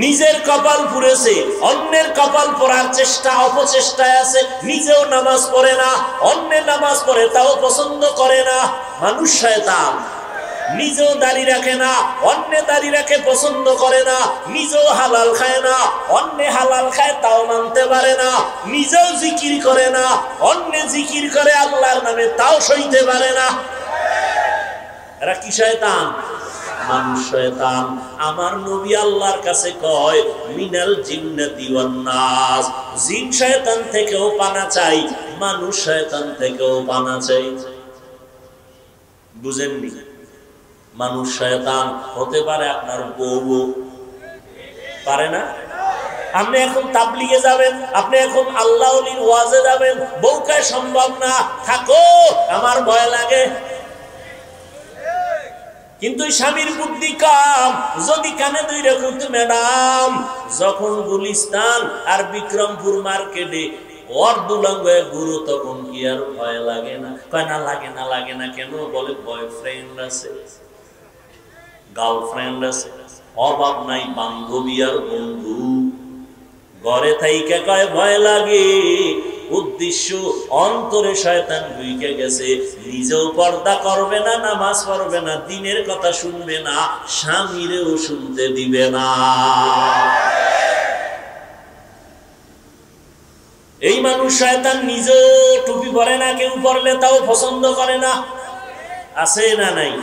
নিজের কপাল পুড়েছে, অন্যের কপাল পড়ার চেষ্টা অপচেষ্টায় আছে। নিজেও নামাজ পড়ে না, অন্যের নামাজ পড়ে তাও পছন্দ করে না, মানুষ শয়তান। নিজেও দাড়ি রাখে না, অন্য দাড়ি রাখে পছন্দ করে না। নিজেও হালাল খায় না, অন্য হালাল খায় তাও মানতে পারে না। নিজেও জিকির করে না, অন্য জিকির করে আল্লাহর নামে তাও সইতে পারে না। এরা কি শয়তান? মানুষ শয়তান। আমার নবী আল্লাহর কাছে কয় মিনাল জিন্নাতি ওয়ান নাস, জিন শয়তান থেকেও পানা চাই, মানুষ শয়তান থেকেও পানা চাই। বুঝেননি? মানুষ শয়তান হতে পারে আপনার বউ, পারে না? আপনি এখন তাবলিগে যাবেন, আপনি এখন আল্লাহ ওলির ওয়াজে যাবেন, বউকে সম্ভব না, থাকো আমার ভয় লাগে। কিন্তু স্বামীর বুদ্ধি কম, যদি কানে দুই রকম ম্যাডাম যখন গুলিস্তান আর বিক্রমপুর মার্কেটে অর্ধুলঙ্গ গুরু, তখন কি আর ভয় লাগে না? কয় না লাগে না। লাগে না কেন? বলে বয়ফ্রেন্ড আছে, গার্লফ্রেন্ড আছে, অভাব নাই বান্ধবী আর বন্ধু। ঘরে থাইকা কয় ভয় লাগে। উদ্দেশ্য অন্তরে শয়তান ঢুকে গেছে। নিজেও পর্দা করবে না, নামাজ পড়বে না, দিনের কথা শুনবে না, স্বামীরেও শুনতে দিবে না। এই মানুষ শয়তান নিজেও টুপি পরে না, কেউ পরলে তাও পছন্দ করে না। আছে না নাই?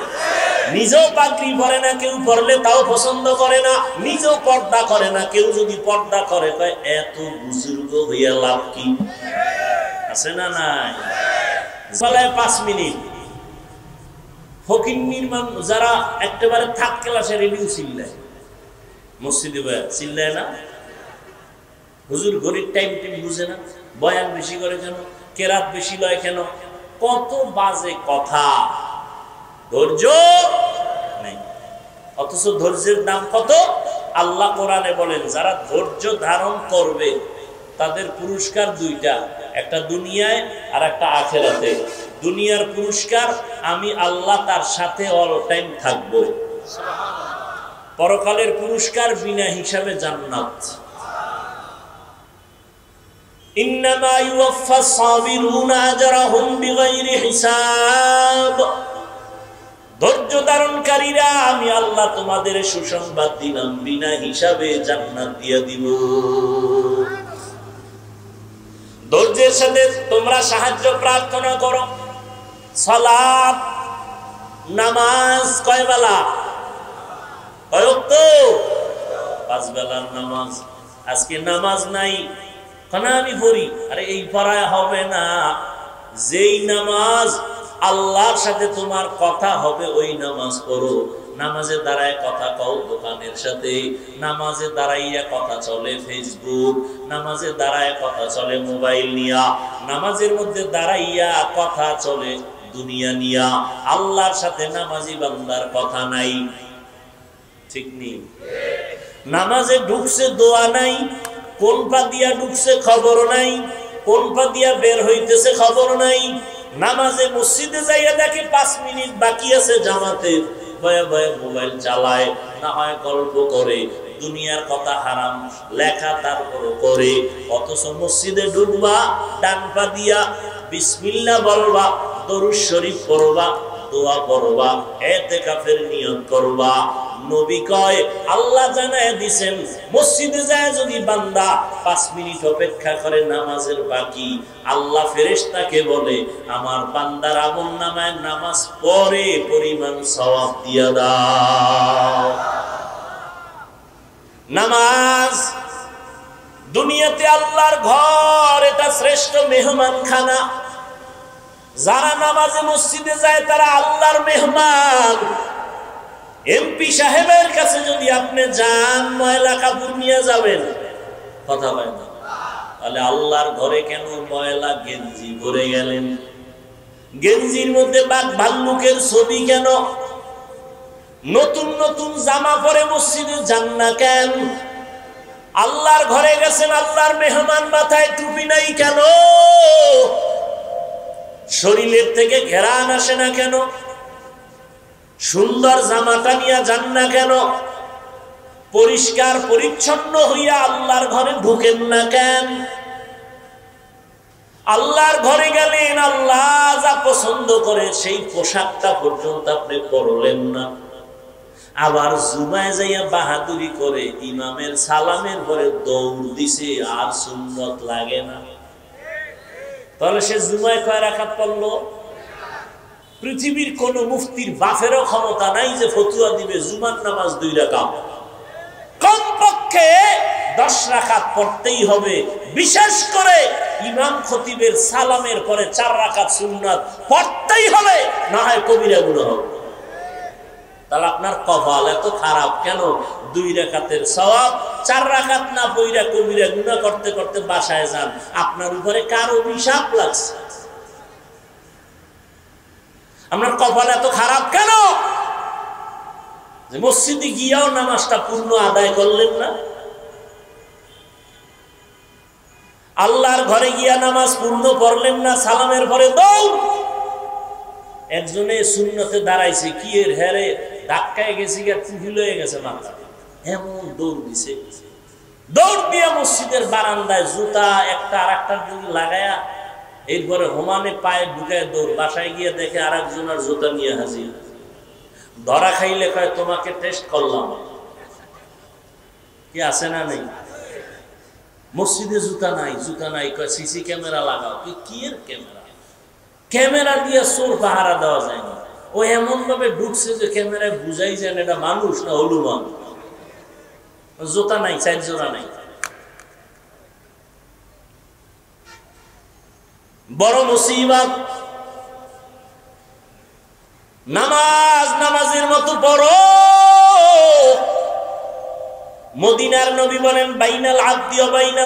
নিজেও পাগড়ি পরে না, কেউ পরলে তাও পছন্দ করে না। নিজেও পর্দা করে না, কেউ যদি পর্দা করে কয় এত বুজুর্গ হইয়া লাভ কি? আছে না নাই? 5 মিনিট ফকিন্নির যারা একেবারে থার্ড ক্লাসে রেডিও চিল্লায়, মসজিদে চিল্লায় না? হুজুর ঘড়ির টাইম বুঝে না, বয়ান বেশি করে কেন, কেরাত বেশি লয় কেন, কত বাজে কথা। ধৈর্য নেই, অথচ ধৈর্যের দাম কত? আল্লাহ কোরআনে বলেন যারা ধৈর্য ধারণ করবে তাদের পুরস্কার 2টা, একটা দুনিয়ায় আর একটা আখিরাতে। দুনিয়ার পুরস্কার আমি আল্লাহ তার সাথে অল টাইম থাকব। পরকালের পুরস্কার বিনা হিসাবে জান্নাত। ইন্নামা ইউওয়াফাস সাবিরুনা আজরাহুম বিগাইরি হিসাব। ধৈর্য ধারণকারীরা আমি আল্লাহ তোমাদের সুসংবাদ দিলাম, বিনা হিসাবে জান্নাত দিয়ে দিব। ধৈর্যের সাথে তোমরা সাহায্য প্রার্থনা করো। সালাত নামাজ কয় বেলা? কয় ওয়াক্ত? 5 বেলার নামাজ। আজকে নামাজ নাই, কেন আমি পড়ি? আরে এই পড়ায় হবে না। যেই নামাজ আল্লাহর সাথে তোমার কথা হবে ওই নামাজ পড়ো। নামাজে দাঁড়ায় কথা কও দোকানের সাথে, নামাজে দাঁড়াইয়া কথা চলে ফেসবুক, নামাজে দাঁড়ায় কথা চলে মোবাইল নিয়া, নামাজের মধ্যে দাঁড়াইয়া কথা চলে দুনিয়া নিয়া। আল্লাহর সাথে নামাজি বান্দার কথা নাই, ঠিক নেই। নামাজে ঢুকছে দোয়া নাই, কোন পা দিয়া ঢুকছে খবর নাই, কোন পা দিয়া বের হইতেছে খবর নাই। নামাজে মসজিদে যাইয়া দেখে 5 মিনিট বাকি আছে জামাতে, ভয়ে ভয়ে মোবাইল চালায়, না হয় গল্প করে, দুনিয়ার কথা হারাম লেখা তারপর করে। অথচ মসজিদে ঢুকবা, ডান পা দিয়া বিসমিল্লাহ বলবা, দরুদ শরীফ পড়বা, দোয়া পড়বা, ইতিকাফের নিয়ত করবা, নবী কয় আল্লাহ জানায় দিবেন মসজিদে যায় যদি বান্দা 5 মিনিট অপেক্ষা করে নামাজের বাকি, আল্লাহ ফেরেশতাকে বলে আমার বান্দার আমলনামায় নামাজ পড়ে পরিমাণ সওয়াব দিয়া দাও। নামাজ দুনিয়াতে আল্লাহর ঘর, এটা শ্রেষ্ঠ মেহমানখানা। যারা নামাজে মসজিদে যায় তারা আল্লাহর মেহমান। এমপি সাহেবের কাছে যদি আপনি যান ময়লা কাপড় নিয়ে যাবেন, কথা হয় না, তাহলে আল্লাহর ঘরে কেন ময়লা গেঞ্জি পরে গেলেন? গেঞ্জির মধ্যে বাঘ ভাল্লুকের ছবি কেন? নতুন নতুন জামা পরে মসজিদে যান না কেন? আল্লাহর ঘরে গেছেন, আল্লাহর মেহমান, মাথায় টুপি নাই কেন? শরীরের থেকে ঘেরান আসে না কেন? সুন্দর জামাটা নিয়ে যান না কেন? পরিষ্কার পরিচ্ছন্ন হইয়া আল্লাহর ঘরে ঢুকেন না কেন? আল্লাহর ঘরে গেলেন, আল্লাহ যা পছন্দ করে সেই পোশাকটা পর্যন্ত আপনি পরলেন না। আবার জুমায় যাইয়া বাহাদুরি করে ইমামের সালামের পরে দৌড় দিছে, আর সুন্নত লাগে না। তাহলে সে জুমায় কয় রাকাত পড়লো? পৃথিবীর কোন মুফতির বাফেরও ক্ষমতা নাই যে ফতুয়া দিবে জুমার নামাজ 2 রাকাত। কমপক্ষে 10 রাকাত পড়তেই হবে। বিশেষ করে ইমাম খতিবের সালামের পরে 4 রাকাত সুন্নাত পড়তেই হবে, না হয় কবিরা গুনাহ হবে। তাহলে আপনার কপাল এত খারাপ কেন? 2 রাকাতের সওয়াব 4 রাকাত না পড়া কবিরা গুনাহ করতে করতে বাসায় যান, আপনার উপরে কার অভিশাপ লাগছে? আপনার কপাল এত খারাপ কেন যে মসজিদে গিয়াও নামাজটা পূর্ণ আদায় করলেন না? আল্লাহর ঘরে গিয়া নামাজ পূর্ণ পড়লেন না, সালামের পরে দৌড়। একজনে সুন্নতে দাঁড়াইছে, কি এর হেরে ধাক্কায় গেছে, টুফি লয়ে গেছে মাথা, এমন দৌড় দিছে। দৌড় দিয়ে মসজিদের বারান্দায় জুতা একটা আর একটার দিকে লাগায়া এরপরে হোমানে পায়ে ঢুকায় দৌড়। বাসায় গিয়ে দেখে আর একজনের জুতা নিয়ে হাজির। ধরা খাইলে কয় তোমাকে টেস্ট করলাম, কি আছে না নেই? মসজিদে জুতা নাই, জুতা নাই, কয় সিসি ক্যামেরা লাগাও। কি এর ক্যামেরা? ক্যামেরা দিয়ে চোর পাহারা দেওয়া যায় না। ও এমন ভাবে ঢুকছে যে ক্যামেরায় বুঝাই যায় না এটা মানুষ না হলুমান। জুতা নাই, 4 জোড়া নাই। বড় মুসিবত। নামাজ নামাজের মতো পড়ো। মদিনার নবী বলেন বাইনাল আবদি ওয়া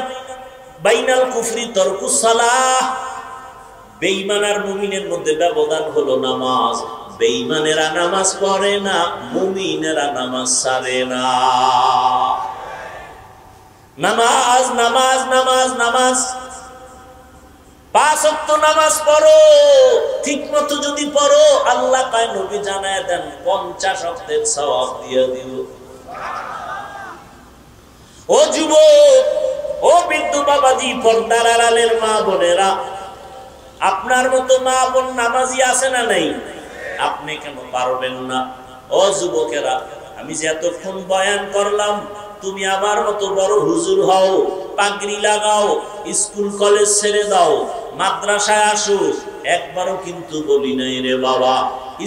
বাইনাল কুফরি তারকুস সালাহ। বেঈমান আর মুমিনের মধ্যে ব্যবধান হলো নামাজ। বেঈমানেরা নামাজ পড়ে না, মুমিনেরা নামাজ ছাড়ে না। নামাজ নামাজ নামাজ নামাজ 5 ওয়াক্ত নামাজ পড়ো। ঠিক মতো যদি পড়ো, আল্লাহ কয় নবী জানায় দেন 50 ওয়াক্তের সওয়াব দিয়ে দিব। ও যুবক, ও বৃদ্ধ বাবাজি, পর্দার আড়ালের মা বোনেরা, আপনার মতো মা বোন নামাজি আছে না নাই? আপনি কেন পারবেন না? ও যুবকেরা, আমি যে এতক্ষণ বয়ান করলাম, তুমি আমার মতো বড় হুজুর হও, পাগড়ি লাগাও, স্কুল কলেজ ছেড়ে দাও, মাদ্রাসায় আসো, একবারও কিন্তু বলি নাই রে বাবা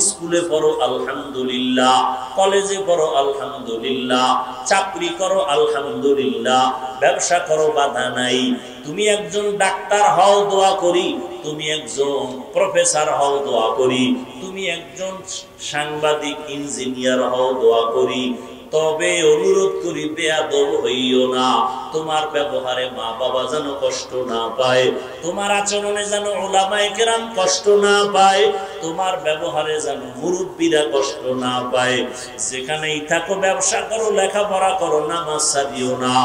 স্কুলে পড়ো আলহামদুলিল্লাহ, কলেজে পড়ো আলহামদুলিল্লাহ, চাকরি করো আলহামদুলিল্লাহ, ব্যবসা করো বাধা নাই। তুমি একজন ডাক্তার হও দোয়া করি, তুমি একজন প্রফেসর হও দোয়া করি, তুমি একজন সাংবাদিক ইঞ্জিনিয়ার হও দোয়া করি। তবে অনুরোধ করি বেয়াদব হইও না। তোমার ব্যবহারে মা বাবা যেন কষ্ট না পায়, তোমার আচরণে যেন উলামায়ে কেরাম কষ্ট না পায়, তোমার ব্যবহারে যেন মুরব্বীরা কষ্ট না পায়। যেখানেই থাকো ব্যবসা করো, লেখাপড়া করো, নামাজ ছাড়িও না,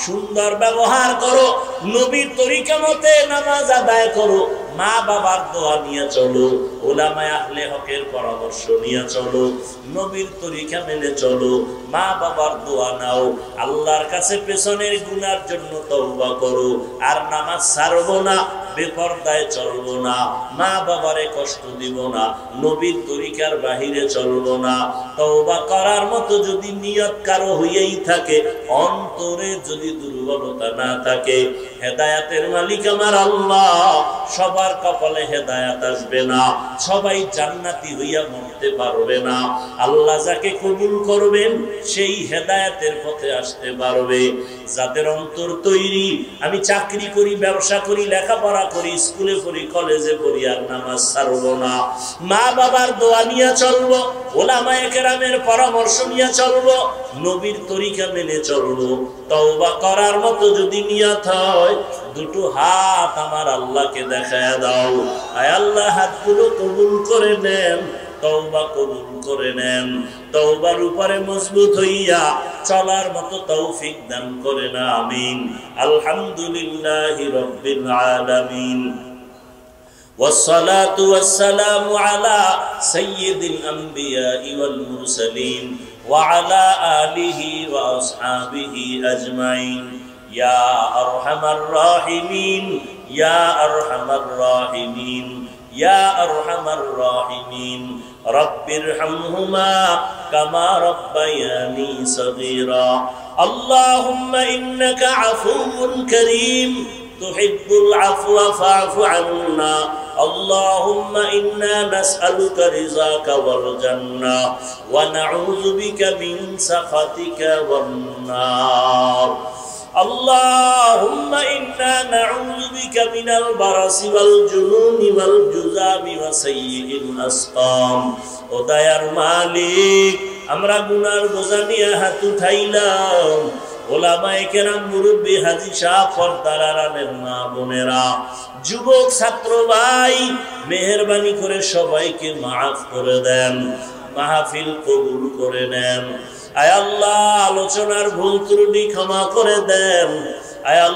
সুন্দর ব্যবহার করো, নবীর তরিকা মতে নামাজ আদায় করো, মা বাবার দোয়া নিয়ে চলো, উলামায়ে আহলে হকের পরামর্শ নিয়ে চলো, নবীর তরিকা মেনে চলো, মা বাবার দোয়া নাও, আল্লাহর কাছে পেছনের গুনার জন্য তওবা করো। আর নামাজ ছাড়বো না, বেপরদায় চলবো না, মা বাবারে কষ্ট দিব না, নবীর তরিকার বাহিরে চলবো না। তওবা করার মতো যদি নিয়ত কারো হইয়াই থাকে, অন্তরে যদি দুর্বলতা না থাকে, হেদায়েতের মালিক আমার আল্লাহ, সবার কপালে হেদায়েত আসবে না, সবাই জান্নাতি হইয়া মরতে পারবে না। আল্লাহ যাকে কবুল করবেন সেই হেদায়েতের পথে আসতে পারবে। যাদের অন্তর তৈরি, আমি চাকরি করি, ব্যবসা করি, লেখাপড়া করি, স্কুলে পড়ি, কলেজে পড়ি, আর নামাজ ছাড়বো না, মা বাবার দোয়া নিয়ে চলবো, ওলামায়ে কেরামের পরামর্শ নিয়ে চলবো, নবীর তরিকা মেনে চলবো। তওবা করার মতো যদি নিয়ত হয়, দুটো হাত আমার আল্লাহকে দেখায় দাও। আয় আল্লাহ, হাতগুলো কবুল করে নেন, তওবা কবুল করে নেন, তওবার উপরে মজবুত হইয়া চলার মতো তৌফিক দান করেন, আমিন। আলহামদুলিল্লাহি রাব্বিল আলামিন, والصلاة والسلام على سيد الأنبياء والمرسلين وعلى آله وأصحابه أجمعين يا أرحم الراحمين يا أرحم الراحمين يا أرحم الراحمين رب ارحمهما كما ربياني صغيرا اللهم إنك عفو كريم تحب العفو فاعف عنا اللهم إنا نسألك رضاك والجنة ونعوذ بك من سخطك والنار اللهم إنا نعوذ بك من البرص والجنون والجذام وسيء الأسقام ও দয়ার মালিক, আমরা গুনার বোঝা নিয়ে হাত উঠাইলাম, ওলামায়ে কেরাম, মুরব্বী, হাজী সাহ, পর্দার আড়ালের মা বোনেরা, যুবক ছাত্র ভাই, মেহেরবানি করে সবাইকে মাফ করে দেন, মাহফিল কবুল করে নেন। আয় আল্লাহ, আলোচনার ভুল ত্রুটি ক্ষমা করে দেন। আয় আল্লাহ,